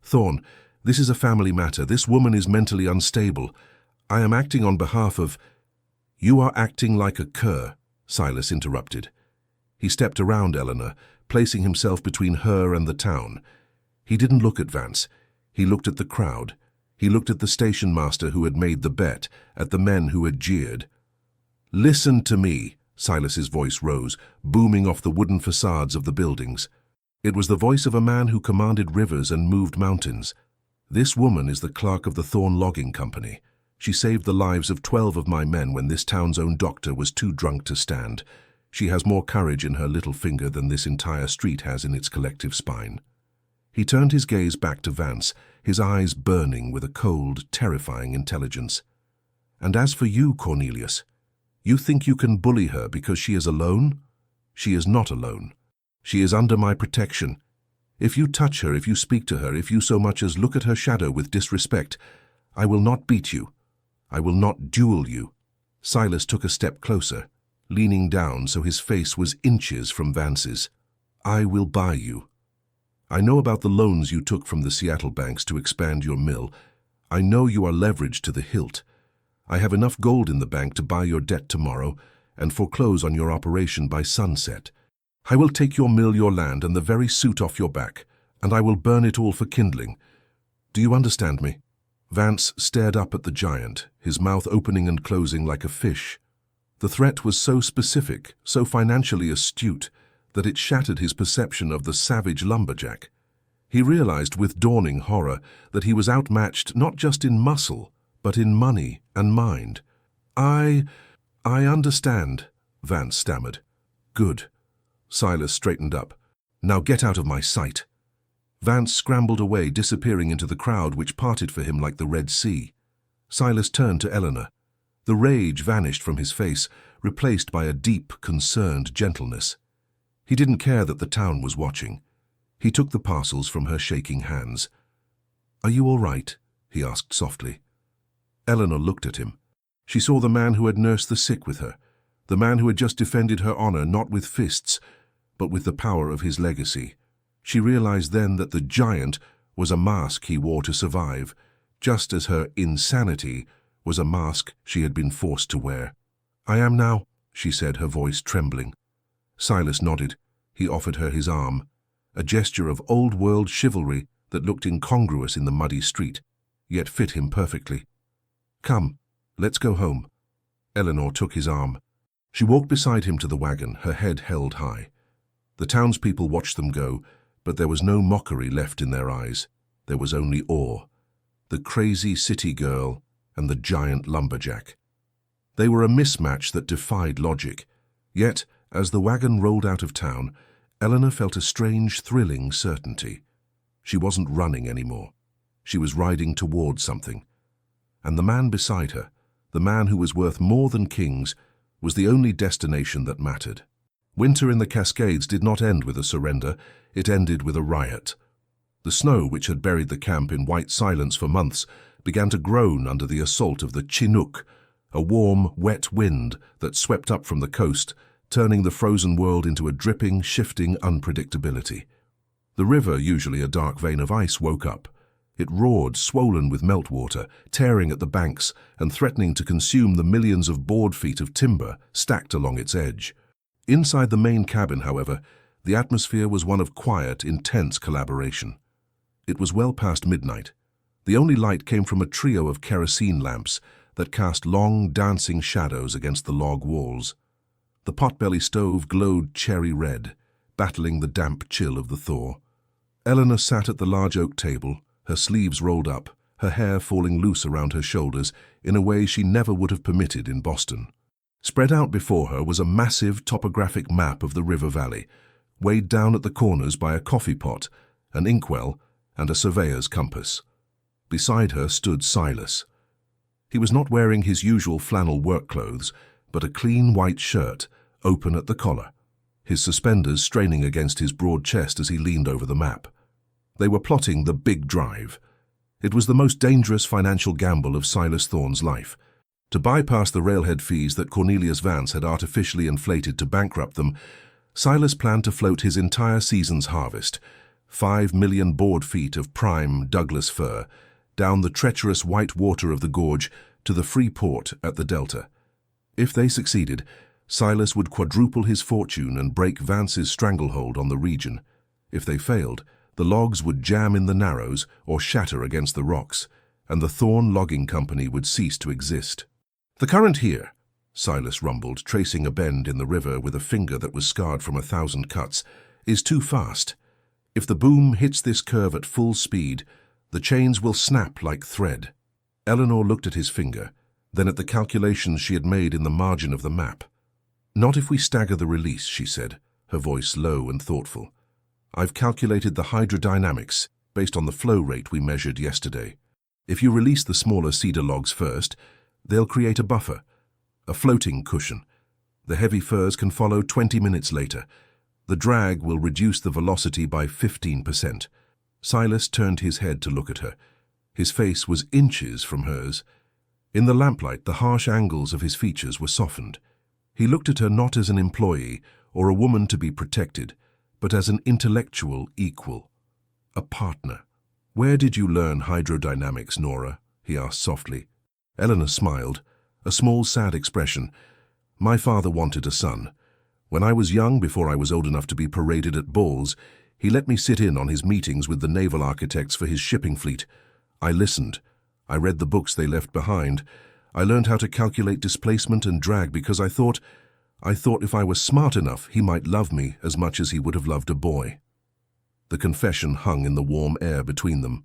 "Thorne, this is a family matter. This woman is mentally unstable. I am acting on behalf of—" "You are acting like a cur," Silas interrupted. He stepped around Eleanor, placing himself between her and the town. He didn't look at Vance. He looked at the crowd. He looked at the station master who had made the bet, at the men who had jeered. "Listen to me," Silas's voice rose, booming off the wooden facades of the buildings. It was the voice of a man who commanded rivers and moved mountains. "This woman is the clerk of the Thorn Logging Company. She saved the lives of 12 of my men when this town's own doctor was too drunk to stand. She has more courage in her little finger than this entire street has in its collective spine." He turned his gaze back to Vance, his eyes burning with a cold, terrifying intelligence. "And as for you, Cornelius, you think you can bully her because she is alone? She is not alone. She is under my protection. If you touch her, if you speak to her, if you so much as look at her shadow with disrespect, I will not beat you. I will not duel you." Silas took a step closer, leaning down so his face was inches from Vance's. "I will buy you. I know about the loans you took from the Seattle banks to expand your mill. I know you are leveraged to the hilt. I have enough gold in the bank to buy your debt tomorrow and foreclose on your operation by sunset. I will take your mill, your land, and the very suit off your back, and I will burn it all for kindling. Do you understand me?" Vance stared up at the giant, his mouth opening and closing like a fish. The threat was so specific, so financially astute, that it shattered his perception of the savage lumberjack. He realized with dawning horror that he was outmatched not just in muscle, but in money and mind. I understand, Vance stammered. Good. Silas straightened up. Now get out of my sight. Vance scrambled away, disappearing into the crowd which parted for him like the Red Sea. Silas turned to Eleanor. The rage vanished from his face, replaced by a deep, concerned gentleness. He didn't care that the town was watching. He took the parcels from her shaking hands. "Are you all right?" he asked softly. Eleanor looked at him. She saw the man who had nursed the sick with her, the man who had just defended her honor not with fists, but with the power of his legacy. She realized then that the giant was a mask he wore to survive, just as her insanity was a mask she had been forced to wear. "I am now," she said, her voice trembling. Silas nodded. He offered her his arm, a gesture of old-world chivalry that looked incongruous in the muddy street, yet fit him perfectly. "Come, let's go home." Eleanor took his arm. She walked beside him to the wagon, her head held high. The townspeople watched them go, but there was no mockery left in their eyes. There was only awe. The crazy city girl and the giant lumberjack. They were a mismatch that defied logic. Yet, as the wagon rolled out of town, Eleanor felt a strange, thrilling certainty. She wasn't running anymore. She was riding toward something. And the man beside her, the man who was worth more than kings, was the only destination that mattered. Winter in the Cascades did not end with a surrender, it ended with a riot. The snow, which had buried the camp in white silence for months, began to groan under the assault of the Chinook, a warm, wet wind that swept up from the coast, turning the frozen world into a dripping, shifting unpredictability. The river, usually a dark vein of ice, woke up. It roared, swollen with meltwater, tearing at the banks and threatening to consume the millions of board feet of timber stacked along its edge. Inside the main cabin, however, the atmosphere was one of quiet, intense collaboration. It was well past midnight. The only light came from a trio of kerosene lamps that cast long, dancing shadows against the log walls. The potbelly stove glowed cherry red, battling the damp chill of the thaw. Eleanor sat at the large oak table, her sleeves rolled up, her hair falling loose around her shoulders in a way she never would have permitted in Boston. Spread out before her was a massive topographic map of the river valley, weighed down at the corners by a coffee pot, an inkwell, and a surveyor's compass. Beside her stood Silas. He was not wearing his usual flannel work clothes, but a clean white shirt, open at the collar, his suspenders straining against his broad chest as he leaned over the map. They were plotting the big drive. It was the most dangerous financial gamble of Silas Thorne's life. To bypass the railhead fees that Cornelius Vance had artificially inflated to bankrupt them, Silas planned to float his entire season's harvest, 5 million board feet of prime Douglas fir, down the treacherous white water of the gorge to the free port at the delta. If they succeeded, Silas would quadruple his fortune and break Vance's stranglehold on the region. If they failed, the logs would jam in the narrows or shatter against the rocks, and the Thorne Logging Company would cease to exist. "The current here," Silas rumbled, tracing a bend in the river with a finger that was scarred from 1,000 cuts, "is too fast. If the boom hits this curve at full speed, the chains will snap like thread." Eleanor looked at his finger, then at the calculations she had made in the margin of the map. "Not if we stagger the release," she said, her voice low and thoughtful. "I've calculated the hydrodynamics based on the flow rate we measured yesterday. If you release the smaller cedar logs first, they'll create a buffer, a floating cushion. The heavy firs can follow 20 minutes later. The drag will reduce the velocity by 15%. Silas turned his head to look at her. His face was inches from hers. In the lamplight, the harsh angles of his features were softened. He looked at her not as an employee or a woman to be protected, but as an intellectual equal, a partner. "Where did you learn hydrodynamics, Nora?" he asked softly. Eleanor smiled, a small sad expression. "My father wanted a son. When I was young, before I was old enough to be paraded at balls, he let me sit in on his meetings with the naval architects for his shipping fleet. I listened. I read the books they left behind. I learned how to calculate displacement and drag because I thought if I was smart enough, he might love me as much as he would have loved a boy." The confession hung in the warm air between them.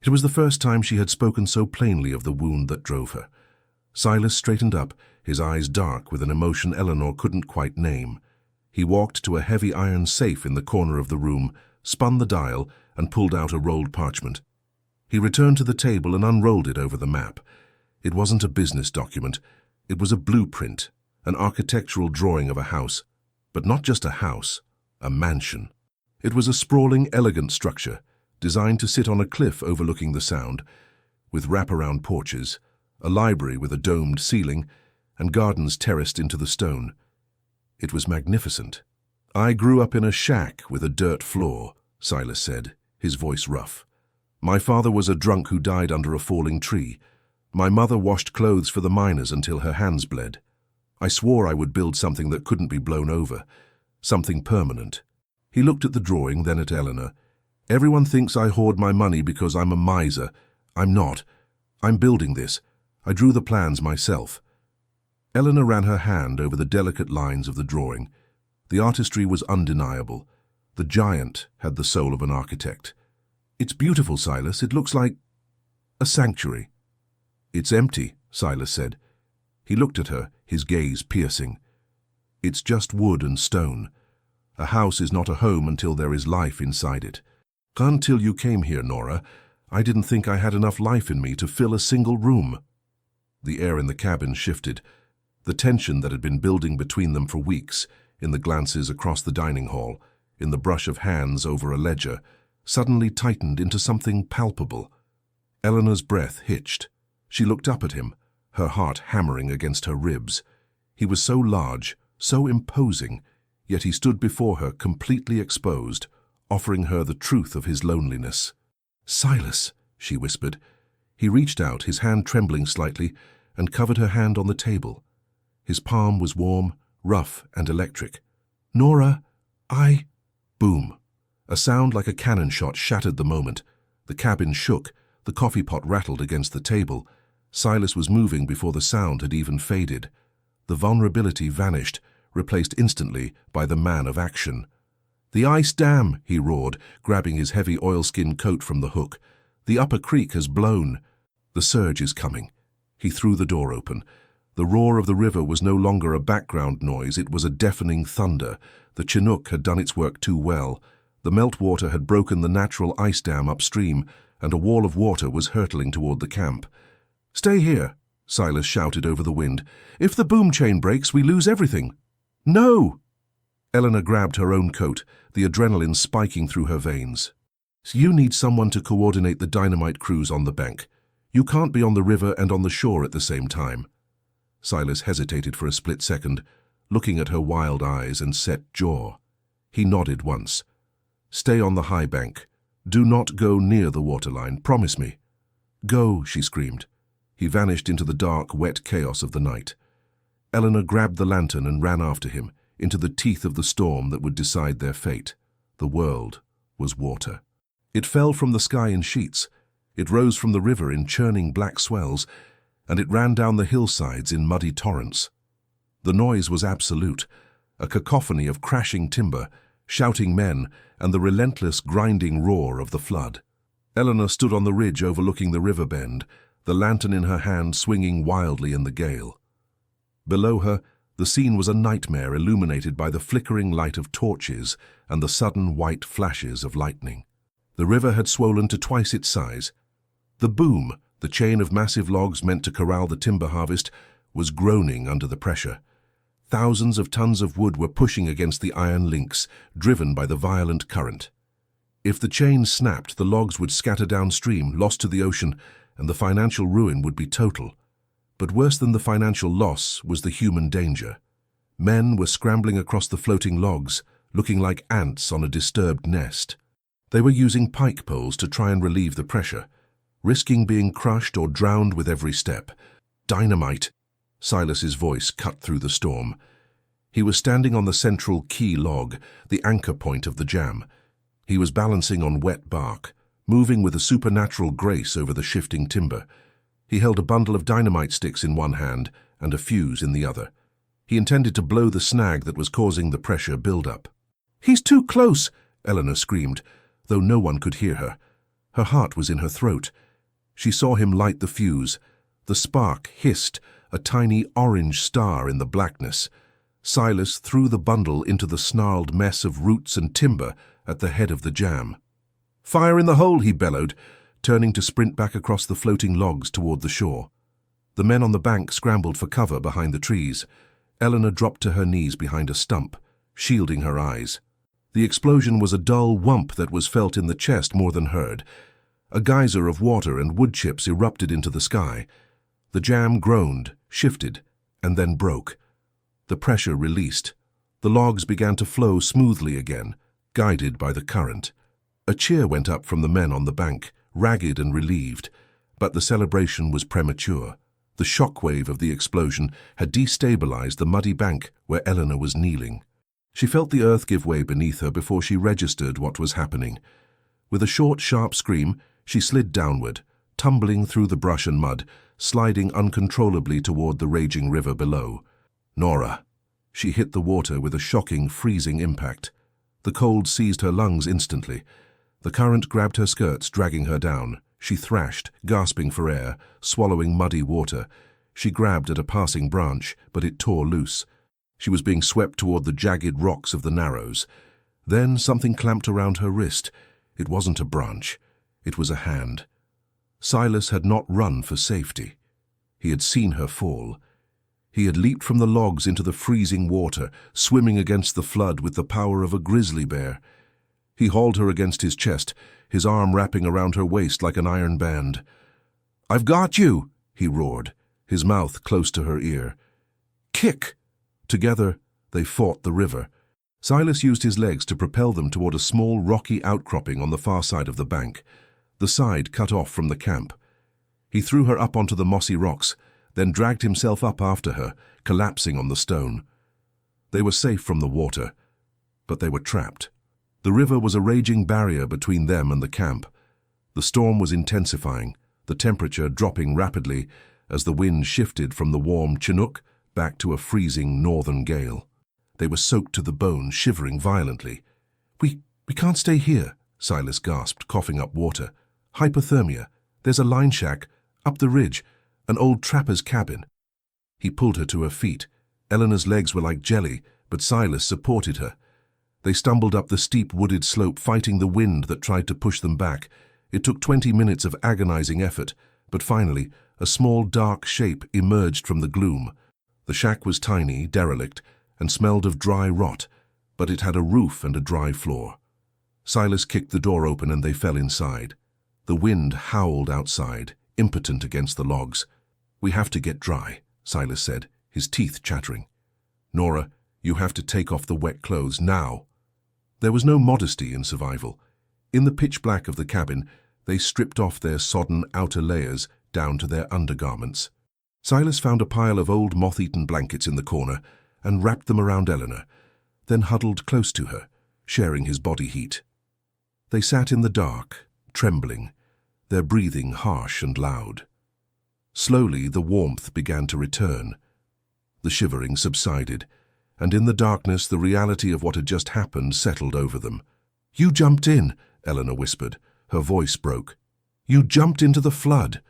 It was the first time she had spoken so plainly of the wound that drove her. Silas straightened up, his eyes dark with an emotion Eleanor couldn't quite name. He walked to a heavy iron safe in the corner of the room, spun the dial, and pulled out a rolled parchment. He returned to the table and unrolled it over the map. It wasn't a business document. It was a blueprint, an architectural drawing of a house. But not just a house, a mansion. It was a sprawling, elegant structure, designed to sit on a cliff overlooking the Sound, with wraparound porches, a library with a domed ceiling, and gardens terraced into the stone. It was magnificent. "I grew up in a shack with a dirt floor," Silas said, his voice rough. "My father was a drunk who died under a falling tree. My mother washed clothes for the miners until her hands bled. I swore I would build something that couldn't be blown over, something permanent." He looked at the drawing, then at Eleanor. "Everyone thinks I hoard my money because I'm a miser. I'm not. I'm building this. I drew the plans myself." Eleanor ran her hand over the delicate lines of the drawing. The artistry was undeniable. The giant had the soul of an architect. "It's beautiful, Silas. It looks like a sanctuary." "It's empty," Silas said. He looked at her, his gaze piercing. "It's just wood and stone. A house is not a home until there is life inside it. Until you came here, Nora, I didn't think I had enough life in me to fill a single room." The air in the cabin shifted. The tension that had been building between them for weeks, in the glances across the dining hall, in the brush of hands over a ledger, suddenly tightened into something palpable. Eleanor's breath hitched. She looked up at him, her heart hammering against her ribs. He was so large, so imposing, yet he stood before her completely exposed, offering her the truth of his loneliness. "Silas," she whispered. He reached out, his hand trembling slightly, and covered her hand on the table. His palm was warm, rough, and electric. "Nora, I—" Boom! A sound like a cannon shot shattered the moment. The cabin shook, the coffee pot rattled against the table. Silas was moving before the sound had even faded. The vulnerability vanished, replaced instantly by the man of action. "The ice dam!" he roared, grabbing his heavy oilskin coat from the hook. "The upper creek has blown. The surge is coming." He threw the door open. The roar of the river was no longer a background noise, it was a deafening thunder. The Chinook had done its work too well. The meltwater had broken the natural ice dam upstream, and a wall of water was hurtling toward the camp. "Stay here," Silas shouted over the wind. "If the boom chain breaks, we lose everything." "No!" Eleanor grabbed her own coat, the adrenaline spiking through her veins. "You need someone to coordinate the dynamite crews on the bank. You can't be on the river and on the shore at the same time." Silas hesitated for a split second, looking at her wild eyes and set jaw. He nodded once. "Stay on the high bank. Do not go near the waterline, promise me." "Go," she screamed. He vanished into the dark, wet chaos of the night. Eleanor grabbed the lantern and ran after him, into the teeth of the storm that would decide their fate. The world was water. It fell from the sky in sheets. It rose from the river in churning black swells, and it ran down the hillsides in muddy torrents. The noise was absolute, a cacophony of crashing timber, shouting men, and the relentless grinding roar of the flood. Eleanor stood on the ridge overlooking the river bend, the lantern in her hand swinging wildly in the gale. Below her, the scene was a nightmare illuminated by the flickering light of torches and the sudden white flashes of lightning. The river had swollen to twice its size. The boom, the chain of massive logs meant to corral the timber harvest, was groaning under the pressure. Thousands of tons of wood were pushing against the iron links, driven by the violent current. If the chain snapped, the logs would scatter downstream, lost to the ocean, and the financial ruin would be total. But worse than the financial loss was the human danger. Men were scrambling across the floating logs, looking like ants on a disturbed nest. They were using pike poles to try and relieve the pressure, risking being crushed or drowned with every step. "Dynamite!" Silas's voice cut through the storm. He was standing on the central key log, the anchor point of the jam. He was balancing on wet bark, moving with a supernatural grace over the shifting timber. He held a bundle of dynamite sticks in one hand and a fuse in the other. He intended to blow the snag that was causing the pressure build-up. "He's too close!" Eleanor screamed, though no one could hear her. Her heart was in her throat. She saw him light the fuse. The spark hissed, a tiny orange star in the blackness. Silas threw the bundle into the snarled mess of roots and timber at the head of the jam. "Fire in the hole!" he bellowed, turning to sprint back across the floating logs toward the shore. The men on the bank scrambled for cover behind the trees. Eleanor dropped to her knees behind a stump, shielding her eyes. The explosion was a dull whump that was felt in the chest more than heard. A geyser of water and wood chips erupted into the sky. The jam groaned, shifted, and then broke. The pressure released. The logs began to flow smoothly again, guided by the current. A cheer went up from the men on the bank, ragged and relieved, but the celebration was premature. The shockwave of the explosion had destabilized the muddy bank where Eleanor was kneeling. She felt the earth give way beneath her before she registered what was happening. With a short, sharp scream, she slid downward, tumbling through the brush and mud, sliding uncontrollably toward the raging river below. Nora! She hit the water with a shocking, freezing impact. The cold seized her lungs instantly. The current grabbed her skirts, dragging her down. She thrashed, gasping for air, swallowing muddy water. She grabbed at a passing branch, but it tore loose. She was being swept toward the jagged rocks of the Narrows. Then something clamped around her wrist. It wasn't a branch. It was a hand. Silas had not run for safety. He had seen her fall. He had leaped from the logs into the freezing water, swimming against the flood with the power of a grizzly bear. He hauled her against his chest, his arm wrapping around her waist like an iron band. "I've got you!" he roared, his mouth close to her ear. "Kick!" Together, they fought the river. Silas used his legs to propel them toward a small rocky outcropping on the far side of the bank, the side cut off from the camp. He threw her up onto the mossy rocks, then dragged himself up after her, collapsing on the stone. They were safe from the water, but they were trapped. The river was a raging barrier between them and the camp. The storm was intensifying, the temperature dropping rapidly as the wind shifted from the warm Chinook back to a freezing northern gale. They were soaked to the bone, shivering violently. We can't stay here," Silas gasped, coughing up water. "Hypothermia. There's a line shack, up the ridge, an old trapper's cabin." He pulled her to her feet. Eleanor's legs were like jelly, but Silas supported her. They stumbled up the steep wooded slope, fighting the wind that tried to push them back. It took 20 minutes of agonizing effort, but finally, a small dark shape emerged from the gloom. The shack was tiny, derelict, and smelled of dry rot, but it had a roof and a dry floor. Silas kicked the door open and they fell inside. The wind howled outside, impotent against the logs. "We have to get dry," Silas said, his teeth chattering. "Nora, you have to take off the wet clothes now." There was no modesty in survival. In the pitch black of the cabin, they stripped off their sodden outer layers down to their undergarments. Silas found a pile of old moth-eaten blankets in the corner and wrapped them around Eleanor, then huddled close to her, sharing his body heat. They sat in the dark, trembling, their breathing harsh and loud. Slowly the warmth began to return. The shivering subsided, and in the darkness the reality of what had just happened settled over them. "You jumped in," Eleanor whispered. Her voice broke. "You jumped into the flood."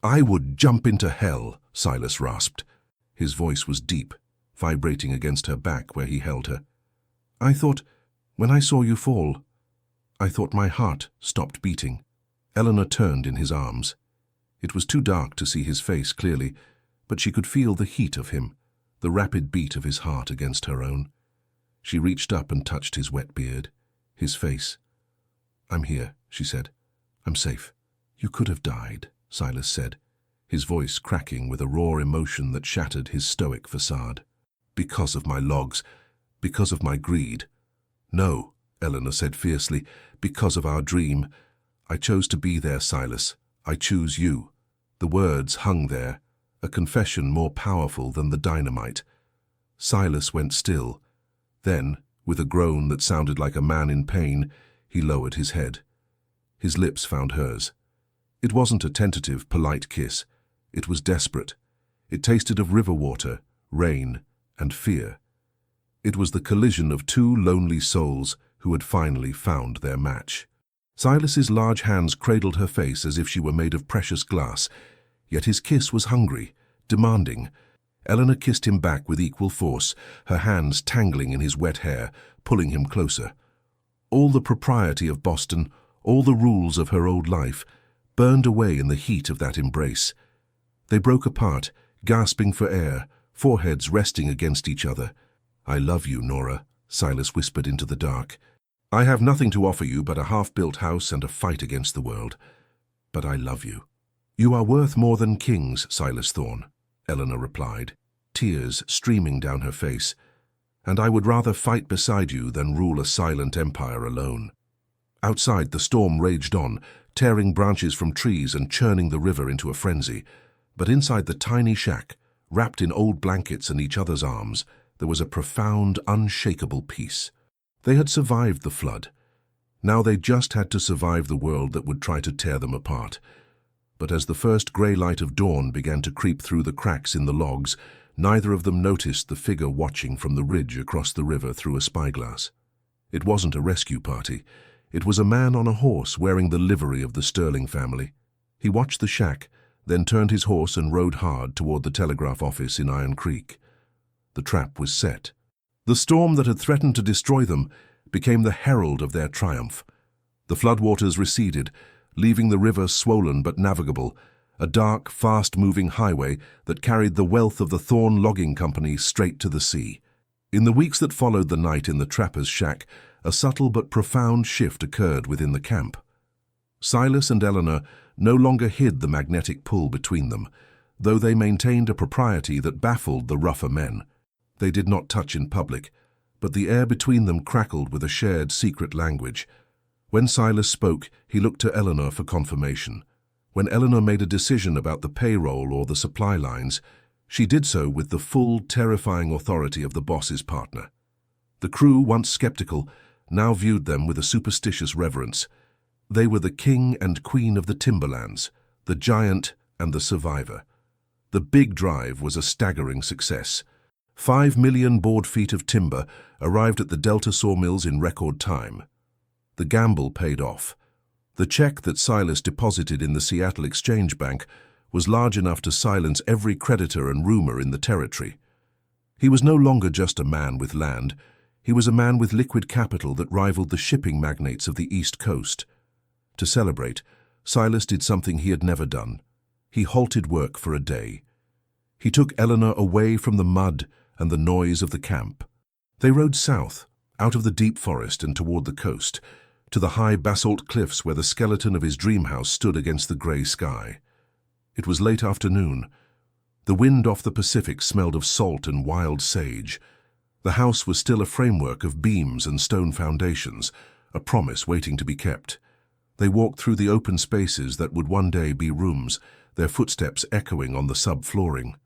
"I would jump into hell," Silas rasped. His voice was deep, vibrating against her back where he held her. When I saw you fall, I thought my heart stopped beating." Eleanor turned in his arms. It was too dark to see his face clearly, but she could feel the heat of him, the rapid beat of his heart against her own. She reached up and touched his wet beard, his face. "I'm here," she said. "I'm safe." "You could have died," Silas said, his voice cracking with a raw emotion that shattered his stoic facade. "Because of my logs, because of my greed." "No," Eleanor said fiercely, "because of our dream. I chose to be there, Silas. I choose you." The words hung there, a confession more powerful than the dynamite. Silas went still. Then, with a groan that sounded like a man in pain, he lowered his head. His lips found hers. It wasn't a tentative, polite kiss. It was desperate. It tasted of river water, rain, and fear. It was the collision of two lonely souls who had finally found their match. Silas's large hands cradled her face as if she were made of precious glass, yet his kiss was hungry, demanding. Eleanor kissed him back with equal force, her hands tangling in his wet hair, pulling him closer. All the propriety of Boston, all the rules of her old life, burned away in the heat of that embrace. They broke apart, gasping for air, foreheads resting against each other. "I love you, Nora," Silas whispered into the dark. "I have nothing to offer you but a half-built house and a fight against the world. But I love you." "You are worth more than kings, Silas Thorne," Eleanor replied, tears streaming down her face. "And I would rather fight beside you than rule a silent empire alone." Outside, the storm raged on, tearing branches from trees and churning the river into a frenzy. But inside the tiny shack, wrapped in old blankets and each other's arms, there was a profound, unshakable peace. They had survived the flood. Now they just had to survive the world that would try to tear them apart. But as the first grey light of dawn began to creep through the cracks in the logs, neither of them noticed the figure watching from the ridge across the river through a spyglass. It wasn't a rescue party. It was a man on a horse wearing the livery of the Sterling family. He watched the shack, then turned his horse and rode hard toward the telegraph office in Iron Creek. The trap was set. The storm that had threatened to destroy them became the herald of their triumph. The floodwaters receded, leaving the river swollen but navigable, a dark, fast-moving highway that carried the wealth of the Thorne Logging Company straight to the sea. In the weeks that followed the night in the trapper's shack, a subtle but profound shift occurred within the camp. Silas and Eleanor no longer hid the magnetic pull between them, though they maintained a propriety that baffled the rougher men. They did not touch in public, but the air between them crackled with a shared secret language. When Silas spoke, he looked to Eleanor for confirmation. When Eleanor made a decision about the payroll or the supply lines, she did so with the full, terrifying authority of the boss's partner. The crew, once skeptical, now viewed them with a superstitious reverence. They were the king and queen of the timberlands, the giant and the survivor. The big drive was a staggering success. 5 million board feet of timber arrived at the Delta sawmills in record time. The gamble paid off. The check that Silas deposited in the Seattle Exchange Bank was large enough to silence every creditor and rumor in the territory. He was no longer just a man with land. He was a man with liquid capital that rivaled the shipping magnates of the East Coast. To celebrate, Silas did something he had never done. He halted work for a day. He took Eleanor away from the mud and the noise of the camp. They rode south, out of the deep forest and toward the coast, to the high basalt cliffs where the skeleton of his dream house stood against the grey sky. It was late afternoon. The wind off the Pacific smelled of salt and wild sage. The house was still a framework of beams and stone foundations, a promise waiting to be kept. They walked through the open spaces that would one day be rooms, their footsteps echoing on the sub-flooring.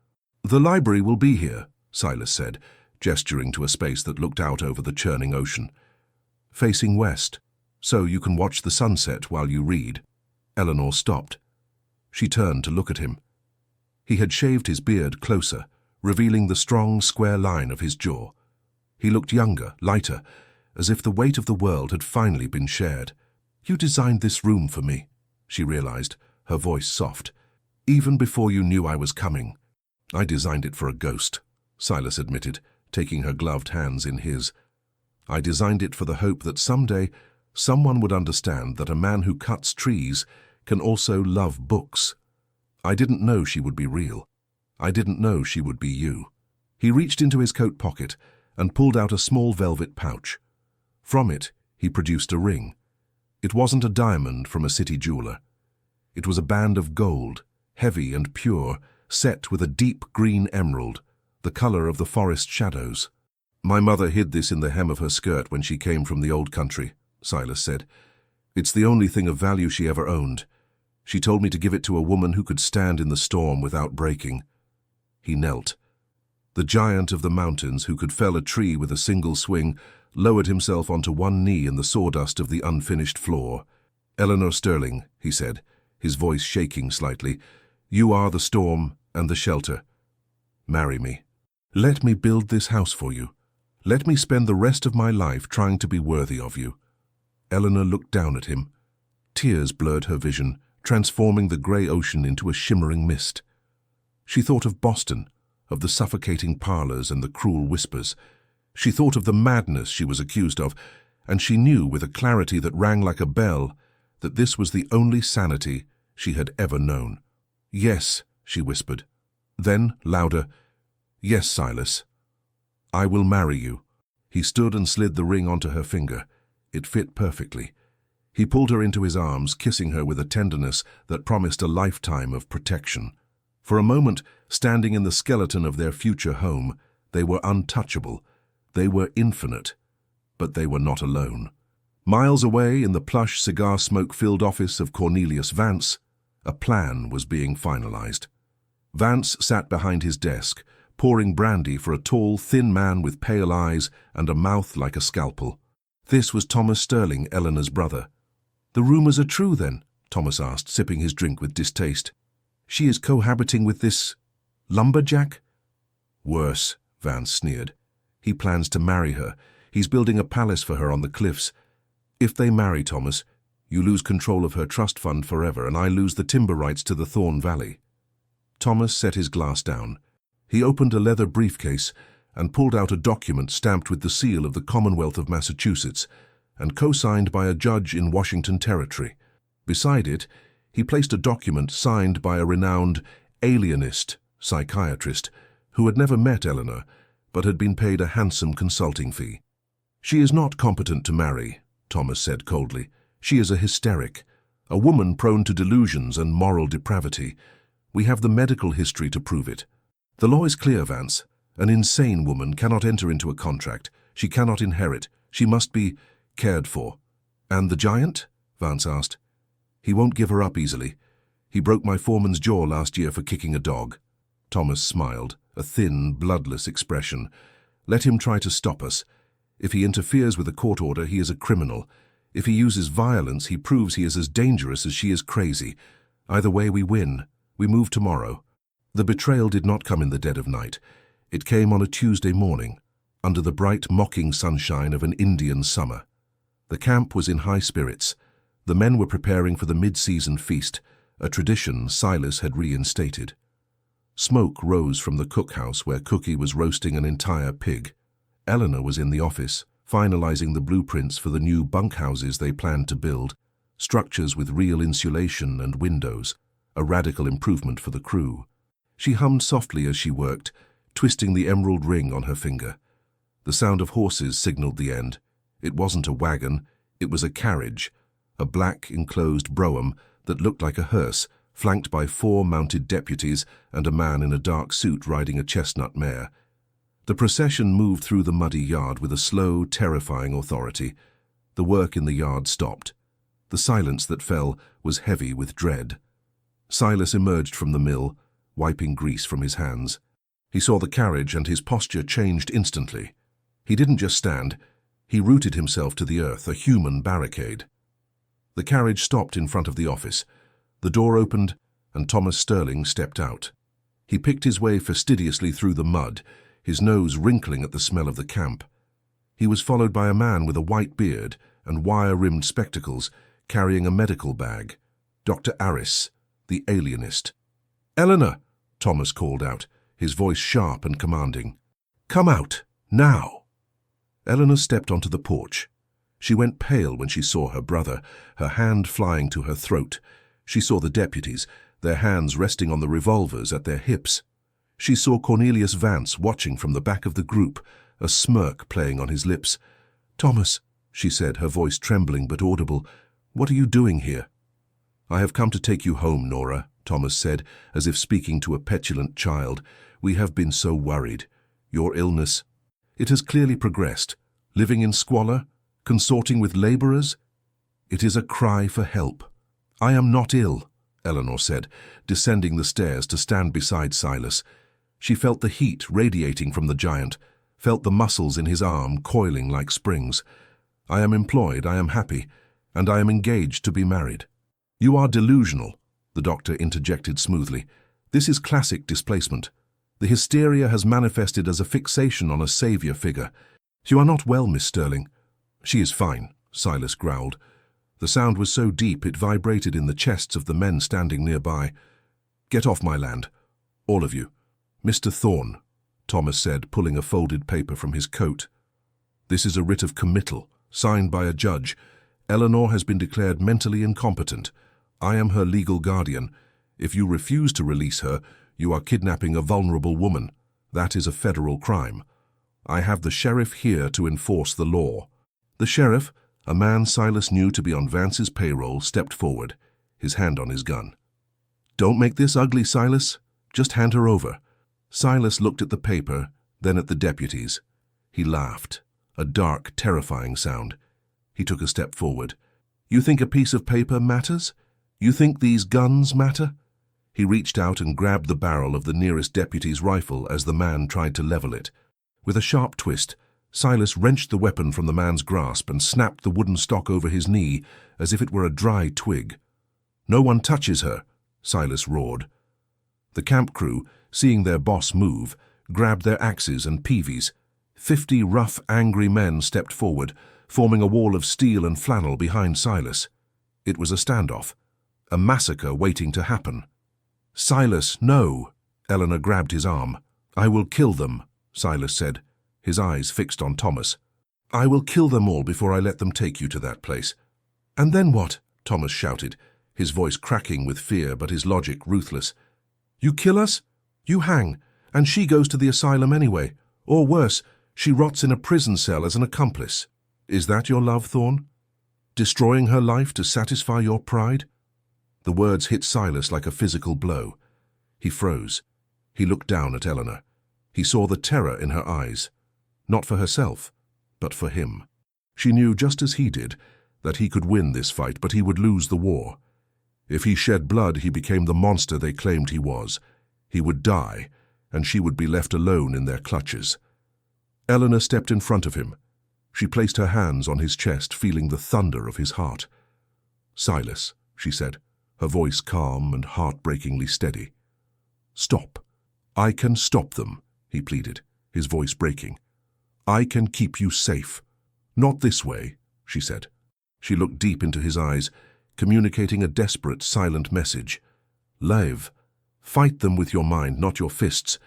"The library will be here," Silas said, gesturing to a space that looked out over the churning ocean. "Facing west, so you can watch the sunset while you read." Eleanor stopped. She turned to look at him. He had shaved his beard closer, revealing the strong, square line of his jaw. He looked younger, lighter, as if the weight of the world had finally been shared. "You designed this room for me," she realized, her voice soft. "Even before you knew I was coming." "I designed it for a ghost," Silas admitted, taking her gloved hands in his. "I designed it for the hope that someday someone would understand that a man who cuts trees can also love books. I didn't know she would be real. I didn't know she would be you." He reached into his coat pocket and pulled out a small velvet pouch. From it, he produced a ring. It wasn't a diamond from a city jeweler. It was a band of gold, heavy and pure, set with a deep green emerald, the color of the forest shadows. "My mother hid this in the hem of her skirt when she came from the old country," Silas said. "It's the only thing of value she ever owned. She told me to give it to a woman who could stand in the storm without breaking." He knelt. The giant of the mountains who could fell a tree with a single swing lowered himself onto one knee in the sawdust of the unfinished floor. "Eleanor Sterling," he said, his voice shaking slightly, "you are the storm and the shelter. Marry me. Let me build this house for you. Let me spend the rest of my life trying to be worthy of you." Eleanor looked down at him. Tears blurred her vision, transforming the grey ocean into a shimmering mist. She thought of Boston, of the suffocating parlours and the cruel whispers. She thought of the madness she was accused of, and she knew with a clarity that rang like a bell that this was the only sanity she had ever known. "Yes," she whispered. Then, louder, "Yes, Silas. I will marry you." He stood and slid the ring onto her finger. It fit perfectly. He pulled her into his arms, kissing her with a tenderness that promised a lifetime of protection. For a moment, standing in the skeleton of their future home, they were untouchable. They were infinite. But they were not alone. Miles away, in the plush, cigar-smoke-filled office of Cornelius Vance, a plan was being finalized. Vance sat behind his desk, pouring brandy for a tall, thin man with pale eyes and a mouth like a scalpel. This was Thomas Sterling, Eleanor's brother. "The rumors are true, then?" Thomas asked, sipping his drink with distaste. "She is cohabiting with this lumberjack?" "Worse," Vance sneered. "He plans to marry her. He's building a palace for her on the cliffs. If they marry, Thomas, you lose control of her trust fund forever, and I lose the timber rights to the Thorn Valley." Thomas set his glass down. He opened a leather briefcase and pulled out a document stamped with the seal of the Commonwealth of Massachusetts and co-signed by a judge in Washington Territory. Beside it, he placed a document signed by a renowned alienist psychiatrist who had never met Eleanor but had been paid a handsome consulting fee. "She is not competent to marry," Thomas said coldly. "She is a hysteric, a woman prone to delusions and moral depravity. We have the medical history to prove it. The law is clear, Vance. An insane woman cannot enter into a contract. She cannot inherit. She must be cared for." "And the giant?" Vance asked. "He won't give her up easily. He broke my foreman's jaw last year for kicking a dog." Thomas smiled, a thin, bloodless expression. "Let him try to stop us. If he interferes with a court order, he is a criminal. If he uses violence, he proves he is as dangerous as she is crazy. Either way, we win. We move tomorrow." The betrayal did not come in the dead of night. It came on a Tuesday morning, under the bright, mocking sunshine of an Indian summer. The camp was in high spirits. The men were preparing for the mid-season feast, a tradition Silas had reinstated. Smoke rose from the cookhouse where Cookie was roasting an entire pig. Eleanor was in the office, finalizing the blueprints for the new bunkhouses they planned to build, structures with real insulation and windows, a radical improvement for the crew. She hummed softly as she worked, twisting the emerald ring on her finger. The sound of horses signaled the end. It wasn't a wagon, it was a carriage, a black enclosed brougham that looked like a hearse, flanked by 4 mounted deputies and a man in a dark suit riding a chestnut mare. The procession moved through the muddy yard with a slow, terrifying authority. The work in the yard stopped. The silence that fell was heavy with dread. Silas emerged from the mill, wiping grease from his hands. He saw the carriage and his posture changed instantly. He didn't just stand, he rooted himself to the earth, a human barricade. The carriage stopped in front of the office. The door opened, and Thomas Sterling stepped out. He picked his way fastidiously through the mud, his nose wrinkling at the smell of the camp. He was followed by a man with a white beard and wire-rimmed spectacles, carrying a medical bag. Dr. Aris, the alienist. "Eleanor!" Thomas called out, his voice sharp and commanding. "Come out, now!" Eleanor stepped onto the porch. She went pale when she saw her brother, her hand flying to her throat. She saw the deputies, their hands resting on the revolvers at their hips. She saw Cornelius Vance watching from the back of the group, a smirk playing on his lips. "Thomas," she said, her voice trembling but audible, "what are you doing here?" "I have come to take you home, Nora," Thomas said, as if speaking to a petulant child. "We have been so worried. Your illness, it has clearly progressed. Living in squalor, consorting with laborers. It is a cry for help." "I am not ill," Eleanor said, descending the stairs to stand beside Silas. She felt the heat radiating from the giant, felt the muscles in his arm coiling like springs. "I am employed, I am happy, and I am engaged to be married." "You are delusional," the doctor interjected smoothly. "This is classic displacement. The hysteria has manifested as a fixation on a savior figure. You are not well, Miss Sterling." "She is fine," Silas growled. The sound was so deep it vibrated in the chests of the men standing nearby. "Get off my land, all of you." "Mr. Thorne," Thomas said, pulling a folded paper from his coat. "This is a writ of committal, signed by a judge. Eleanor has been declared mentally incompetent. I am her legal guardian. If you refuse to release her, you are kidnapping a vulnerable woman. That is a federal crime. I have the sheriff here to enforce the law." The sheriff, a man Silas knew to be on Vance's payroll, stepped forward, his hand on his gun. "Don't make this ugly, Silas. Just hand her over." Silas looked at the paper, then at the deputies. He laughed, a dark, terrifying sound. He took a step forward. "You think a piece of paper matters? You think these guns matter?" He reached out and grabbed the barrel of the nearest deputy's rifle as the man tried to level it. With a sharp twist, Silas wrenched the weapon from the man's grasp and snapped the wooden stock over his knee as if it were a dry twig. "No one touches her," Silas roared. The camp crew, seeing their boss move, grabbed their axes and peavies. 50 rough, angry men stepped forward, forming a wall of steel and flannel behind Silas. It was a standoff, a massacre waiting to happen. "Silas, no!" Eleanor grabbed his arm. "I will kill them," Silas said, his eyes fixed on Thomas. "I will kill them all before I let them take you to that place." "And then what?" Thomas shouted, his voice cracking with fear but his logic ruthless. "You kill us? You hang, and she goes to the asylum anyway. Or worse, she rots in a prison cell as an accomplice. Is that your love, Thorne? Destroying her life to satisfy your pride?" The words hit Silas like a physical blow. He froze. He looked down at Eleanor. He saw the terror in her eyes. Not for herself, but for him. She knew just as he did that he could win this fight, but he would lose the war. If he shed blood, he became the monster they claimed he was. He would die, and she would be left alone in their clutches. Eleanor stepped in front of him. She placed her hands on his chest, feeling the thunder of his heart. "Silas," she said, her voice calm and heartbreakingly steady. "Stop. I can stop them," he pleaded, his voice breaking. "I can keep you safe." "Not this way," she said. She looked deep into his eyes, communicating a desperate, silent message. "Live. Fight them with your mind, not your fists.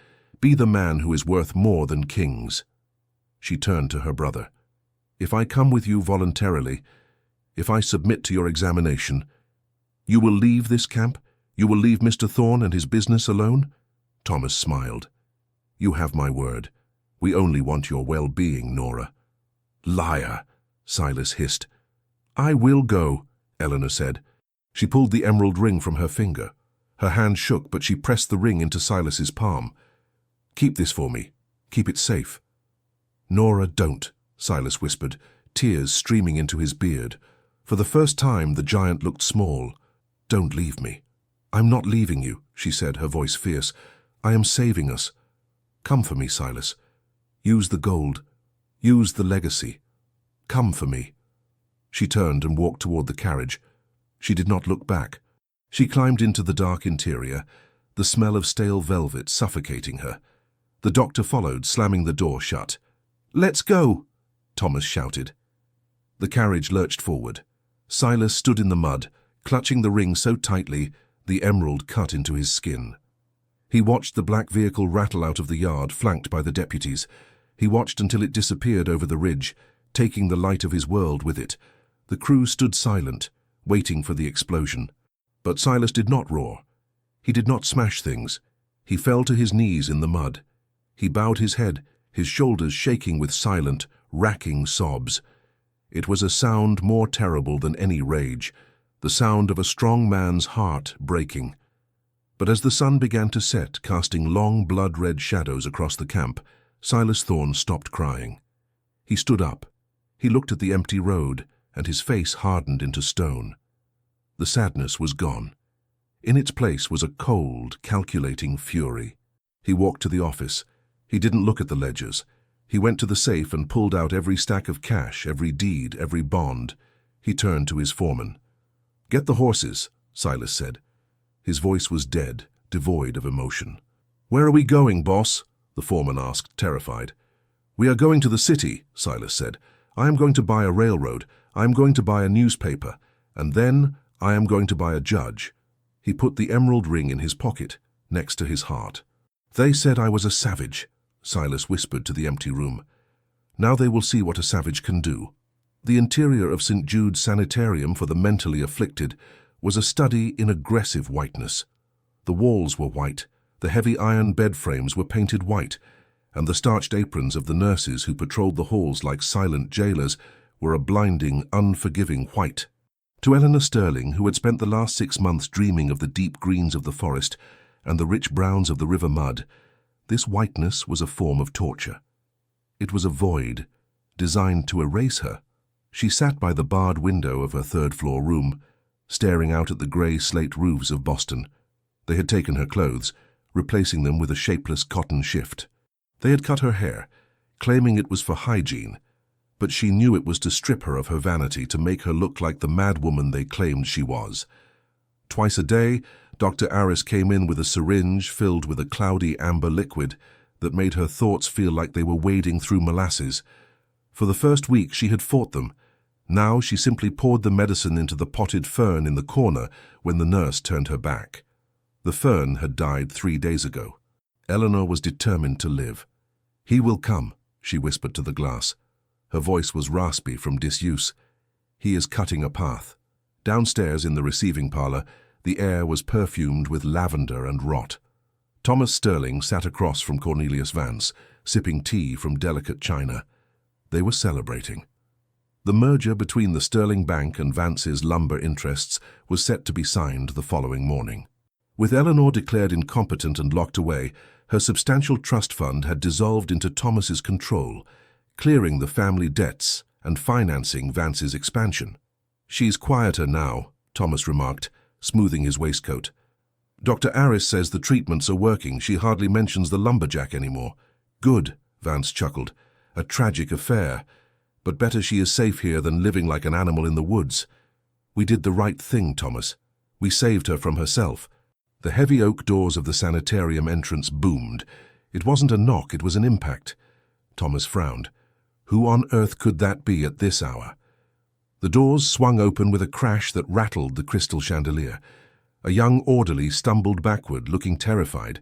Be the man who is worth more than kings." She turned to her brother. "If I come with you voluntarily, if I submit to your examination, you will leave this camp? You will leave Mr. Thorne and his business alone?" Thomas smiled. "You have my word. We only want your well-being, Nora." "Liar," Silas hissed. "I will go," Eleanor said. She pulled the emerald ring from her finger. Her hand shook, but she pressed the ring into Silas's palm. "Keep this for me. Keep it safe." "Nora, don't," Silas whispered, tears streaming into his beard. For the first time, the giant looked small. "Don't leave me." "I'm not leaving you," she said, her voice fierce. "I am saving us. Come for me, Silas. Use the gold. Use the legacy. Come for me." She turned and walked toward the carriage. She did not look back. She climbed into the dark interior, the smell of stale velvet suffocating her. The doctor followed, slamming the door shut. "Let's go," Thomas shouted. The carriage lurched forward. Silas stood in the mud, clutching the ring so tightly the emerald cut into his skin. He watched the black vehicle rattle out of the yard, flanked by the deputies. He watched until it disappeared over the ridge, taking the light of his world with it. The crew stood silent, waiting for the explosion. But Silas did not roar. He did not smash things. He fell to his knees in the mud. He bowed his head, his shoulders shaking with silent, racking sobs. It was a sound more terrible than any rage, the sound of a strong man's heart breaking. But as the sun began to set, casting long blood-red shadows across the camp, Silas Thorne stopped crying. He stood up. He looked at the empty road, and his face hardened into stone. The sadness was gone. In its place was a cold, calculating fury. He walked to the office. He didn't look at the ledgers. He went to the safe and pulled out every stack of cash, every deed, every bond. He turned to his foreman. "Get the horses," Silas said. His voice was dead, devoid of emotion. "Where are we going, boss?" the foreman asked, terrified. "We are going to the city," Silas said. "I am going to buy a railroad. I am going to buy a newspaper. And then I am going to buy a judge." He put the emerald ring in his pocket, next to his heart. "They said I was a savage," Silas whispered to the empty room. "Now they will see what a savage can do." The interior of St. Jude's Sanitarium for the mentally afflicted was a study in aggressive whiteness. The walls were white, the heavy iron bed frames were painted white, and the starched aprons of the nurses who patrolled the halls like silent jailers were a blinding, unforgiving white. To Eleanor Sterling, who had spent the last 6 months dreaming of the deep greens of the forest and the rich browns of the river mud, this whiteness was a form of torture. It was a void, designed to erase her. She sat by the barred window of her third-floor room, staring out at the grey slate roofs of Boston. They had taken her clothes, replacing them with a shapeless cotton shift. They had cut her hair, claiming it was for hygiene, but she knew it was to strip her of her vanity, to make her look like the madwoman they claimed she was. Twice a day, Dr. Aris came in with a syringe filled with a cloudy amber liquid that made her thoughts feel like they were wading through molasses. For the first week she had fought them. Now she simply poured the medicine into the potted fern in the corner when the nurse turned her back. The fern had died 3 days ago. Eleanor was determined to live. "He will come," she whispered to the glass. Her voice was raspy from disuse. "He is cutting a path." Downstairs in the receiving parlor, the air was perfumed with lavender and rot. Thomas Sterling sat across from Cornelius Vance, sipping tea from delicate china. They were celebrating. The merger between the Sterling Bank and Vance's lumber interests was set to be signed the following morning. With Eleanor declared incompetent and locked away, her substantial trust fund had dissolved into Thomas's control, clearing the family debts and financing Vance's expansion. "She's quieter now," Thomas remarked, smoothing his waistcoat. "Dr. Aris says the treatments are working. She hardly mentions the Lumberjack anymore." "Good," Vance chuckled. "A tragic affair. But better she is safe here than living like an animal in the woods. We did the right thing, Thomas. We saved her from herself." The heavy oak doors of the sanitarium entrance boomed. It wasn't a knock, it was an impact. Thomas frowned. Who on earth could that be at this hour? The doors swung open with a crash that rattled the crystal chandelier. A young orderly stumbled backward, looking terrified.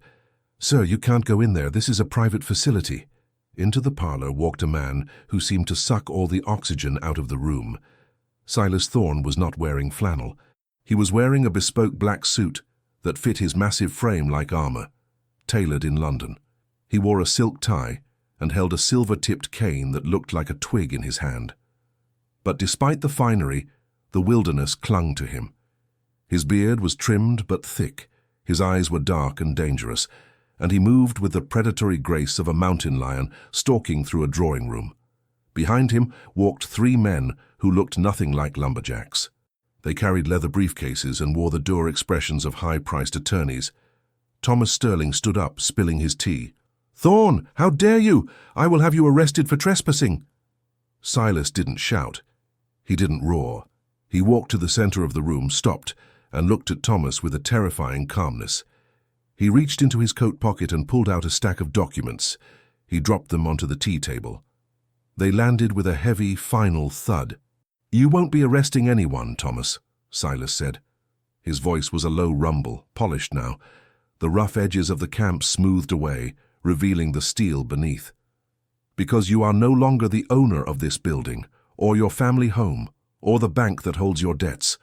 "Sir, you can't go in there. This is a private facility." Into the parlor walked a man who seemed to suck all the oxygen out of the room. Silas Thorne was not wearing flannel. He was wearing a bespoke black suit that fit his massive frame like armor, tailored in London. He wore a silk tie and held a silver-tipped cane that looked like a twig in his hand. But despite the finery, the wilderness clung to him. His beard was trimmed but thick, his eyes were dark and dangerous, and he moved with the predatory grace of a mountain lion stalking through a drawing room. Behind him walked 3 men who looked nothing like lumberjacks. They carried leather briefcases and wore the dour expressions of high-priced attorneys. Thomas Sterling stood up, spilling his tea. "Thorne, how dare you? I will have you arrested for trespassing." Silas didn't shout. He didn't roar. He walked to the center of the room, stopped, and looked at Thomas with a terrifying calmness. He reached into his coat pocket and pulled out a stack of documents. He dropped them onto the tea table. They landed with a heavy, final thud. "You won't be arresting anyone, Thomas," Silas said. His voice was a low rumble, polished now. The rough edges of the camp smoothed away, revealing the steel beneath. "Because you are no longer the owner of this building, or your family home, or the bank that holds your debts."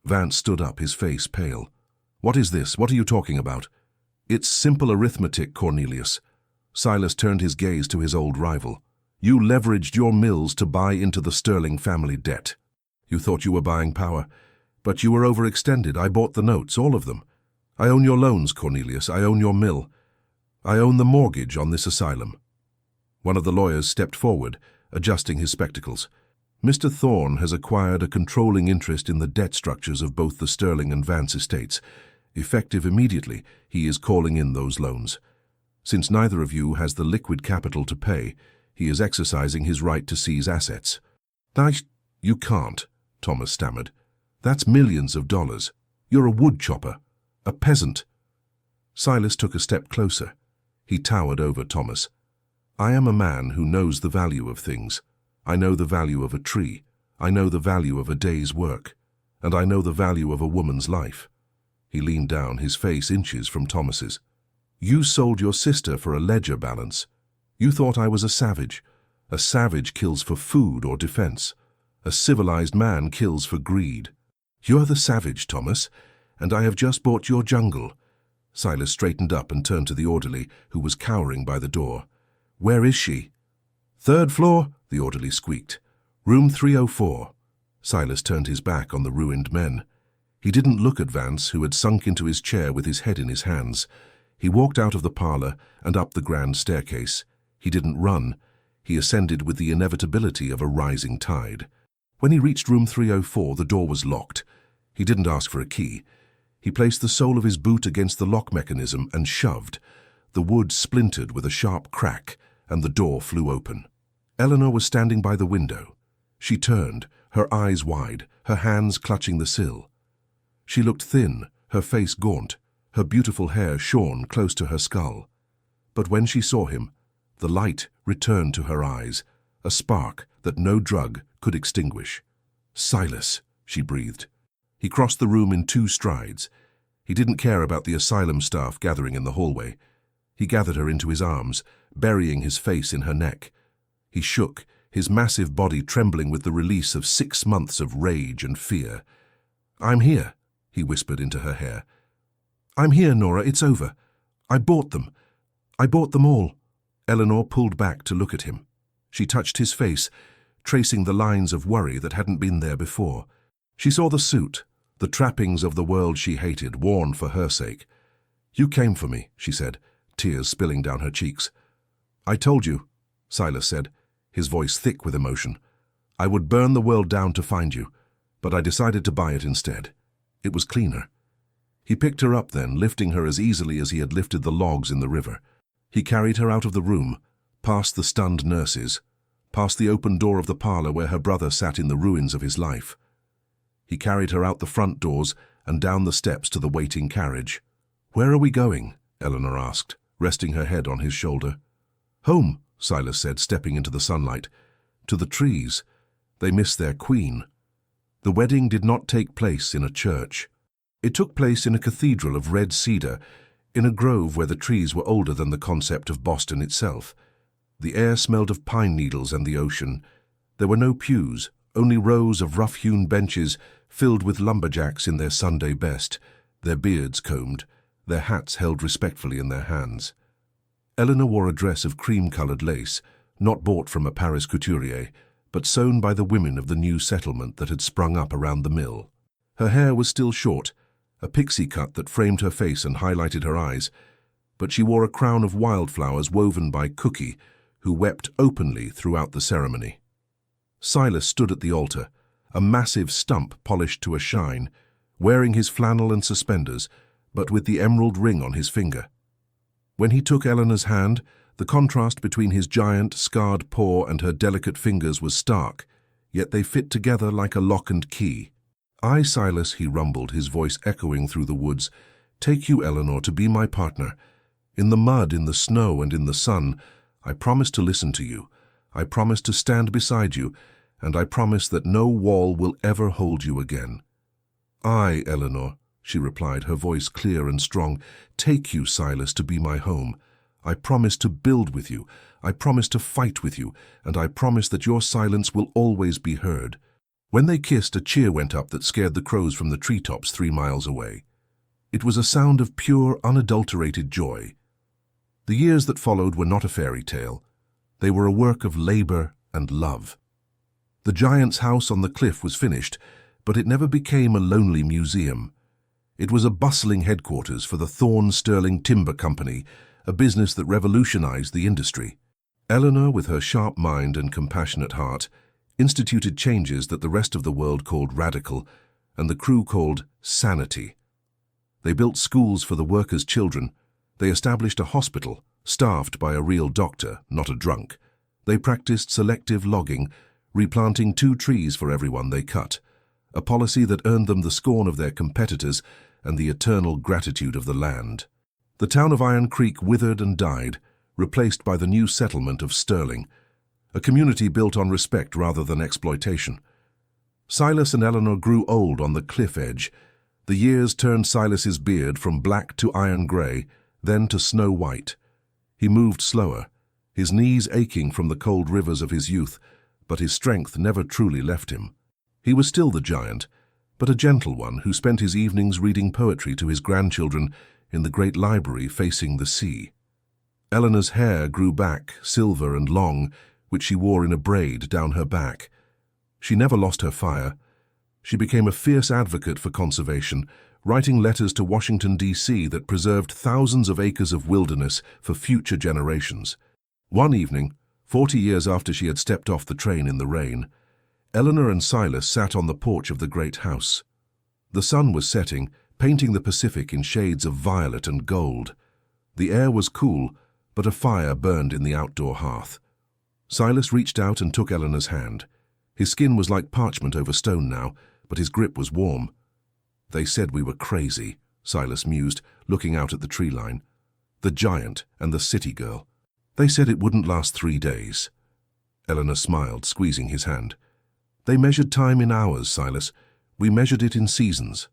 Vance stood up, his face pale. "What is this? What are you talking about?" "It's simple arithmetic, Cornelius." Silas turned his gaze to his old rival. "You leveraged your mills to buy into the Sterling family debt. You thought you were buying power, but you were overextended. I bought the notes, all of them. I own your loans, Cornelius. I own your mill. I own the mortgage on this asylum." One of the lawyers stepped forward, adjusting his spectacles. "Mr. Thorne has acquired a controlling interest in the debt structures of both the Sterling and Vance estates. Effective immediately, he is calling in those loans. Since neither of you has the liquid capital to pay, he is exercising his right to seize assets." "You can't," Thomas stammered. "That's millions of dollars. You're a wood chopper, a peasant." Silas took a step closer. He towered over Thomas. "I am a man who knows the value of things. I know the value of a tree. I know the value of a day's work. and I know the value of a woman's life." He leaned down, his face inches from Thomas's. "You sold your sister for a ledger balance. You thought I was a savage. A savage kills for food or defense. A civilized man kills for greed. You're the savage, Thomas, and I have just bought your jungle." Silas straightened up and turned to the orderly, who was cowering by the door. "Where is she?" "Third floor," the orderly squeaked. "Room 304. Silas turned his back on the ruined men. He didn't look at Vance, who had sunk into his chair with his head in his hands. He walked out of the parlor and up the grand staircase. He didn't run. He ascended with the inevitability of a rising tide. When he reached room 304, the door was locked. He didn't ask for a key. He placed the sole of his boot against the lock mechanism and shoved. The wood splintered with a sharp crack, and the door flew open. Eleanor was standing by the window. She turned, her eyes wide, her hands clutching the sill. She looked thin, her face gaunt, her beautiful hair shorn close to her skull. But when she saw him, the light returned to her eyes, a spark that no drug could extinguish. "Silas," she breathed. He crossed the room in 2 strides. He didn't care about the asylum staff gathering in the hallway. He gathered her into his arms, burying his face in her neck. He shook, his massive body trembling with the release of 6 months of rage and fear. "I'm here," he whispered into her hair. "I'm here, Nora, it's over. I bought them. I bought them all." Eleanor pulled back to look at him. She touched his face, tracing the lines of worry that hadn't been there before. She saw the suit, the trappings of the world she hated, worn for her sake. "You came for me," she said, tears spilling down her cheeks. "I told you," Silas said, his voice thick with emotion. "I would burn the world down to find you, but I decided to buy it instead. It was cleaner." He picked her up then, lifting her as easily as he had lifted the logs in the river. He carried her out of the room, past the stunned nurses, past the open door of the parlor where her brother sat in the ruins of his life. He carried her out the front doors and down the steps to the waiting carriage. "Where are we going?" Eleanor asked, resting her head on his shoulder. "Home," Silas said, stepping into the sunlight. "To the trees. They miss their queen." The wedding did not take place in a church. It took place in a cathedral of red cedar, in a grove where the trees were older than the concept of Boston itself. The air smelled of pine needles and the ocean. There were no pews, only rows of rough-hewn benches filled with lumberjacks in their Sunday best, their beards combed, their hats held respectfully in their hands. Eleanor wore a dress of cream-colored lace, not bought from a Paris couturier, but sewn by the women of the new settlement that had sprung up around the mill. Her hair was still short, a pixie cut that framed her face and highlighted her eyes, but she wore a crown of wildflowers woven by Cookie, who wept openly throughout the ceremony. Silas stood at the altar, a massive stump polished to a shine, wearing his flannel and suspenders, but with the emerald ring on his finger. When he took Eleanor's hand, the contrast between his giant, scarred paw and her delicate fingers was stark, yet they fit together like a lock and key. "I, Silas," he rumbled, his voice echoing through the woods, "take you, Eleanor, to be my partner. In the mud, in the snow, and in the sun, I promise to listen to you. I promise to stand beside you, and I promise that no wall will ever hold you again." "I, Eleanor," she replied, her voice clear and strong, "take you, Silas, to be my home. I promise to build with you. I promise to fight with you, and I promise that your silence will always be heard." When they kissed, a cheer went up that scared the crows from the treetops 3 miles away. It was a sound of pure, unadulterated joy. The years that followed were not a fairy tale. They were a work of labor and love. The giant's house on the cliff was finished, but it never became a lonely museum. It was a bustling headquarters for the Thorne Sterling Timber Company, a business that revolutionized the industry. Eleanor, with her sharp mind and compassionate heart, instituted changes that the rest of the world called radical, and the crew called sanity. They built schools for the workers' children. They established a hospital, staffed by a real doctor, not a drunk. They practiced selective logging, replanting 2 trees for everyone they cut, a policy that earned them the scorn of their competitors and the eternal gratitude of the land. The town of Iron Creek withered and died, replaced by the new settlement of Sterling, a community built on respect rather than exploitation. Silas and Eleanor grew old on the cliff edge. The years turned Silas's beard from black to iron grey, then to snow white. He moved slower, his knees aching from the cold rivers of his youth, but his strength never truly left him. He was still the giant, but a gentle one who spent his evenings reading poetry to his grandchildren in the great library facing the sea. Eleanor's hair grew back, silver and long, which she wore in a braid down her back. She never lost her fire. She became a fierce advocate for conservation, writing letters to Washington, D.C. that preserved thousands of acres of wilderness for future generations. One evening, 40 years after she had stepped off the train in the rain, Eleanor and Silas sat on the porch of the great house. The sun was setting, painting the Pacific in shades of violet and gold. The air was cool, but a fire burned in the outdoor hearth. Silas reached out and took Eleanor's hand. His skin was like parchment over stone now, but his grip was warm. "They said we were crazy," Silas mused, looking out at the tree line. "The giant and the city girl. They said it wouldn't last 3 days." Eleanor smiled, squeezing his hand. "They measured time in hours, Silas. We measured it in seasons."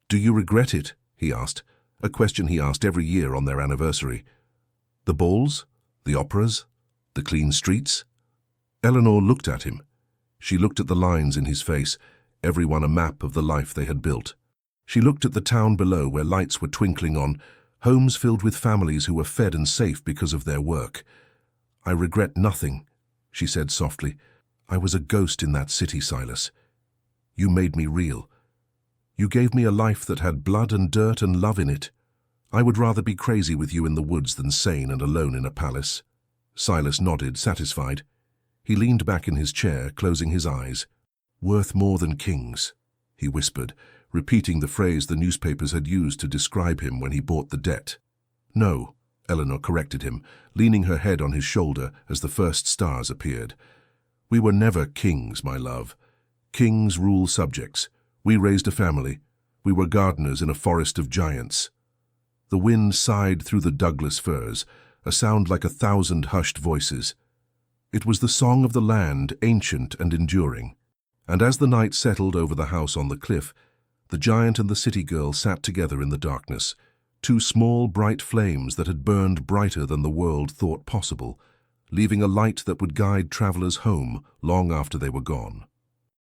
"Do you regret it?" he asked, a question he asked every year on their anniversary. "The balls? The operas? The clean streets?" Eleanor looked at him. She looked at the lines in his face, every one a map of the life they had built. She looked at the town below where lights were twinkling on, homes filled with families who were fed and safe because of their work. "I regret nothing," she said softly. "I was a ghost in that city, Silas. You made me real. You gave me a life that had blood and dirt and love in it. I would rather be crazy with you in the woods than sane and alone in a palace." Silas nodded, satisfied. He leaned back in his chair, closing his eyes. "Worth more than kings," he whispered, repeating the phrase the newspapers had used to describe him when he bought the debt. "No," Eleanor corrected him, leaning her head on his shoulder as the first stars appeared. "We were never kings, my love. Kings rule subjects. We raised a family. We were gardeners in a forest of giants." The wind sighed through the Douglas firs, a sound like 1,000 hushed voices. It was the song of the land, ancient and enduring. And as the night settled over the house on the cliff, the giant and the city girl sat together in the darkness, two small, bright flames that had burned brighter than the world thought possible, leaving a light that would guide travelers home long after they were gone.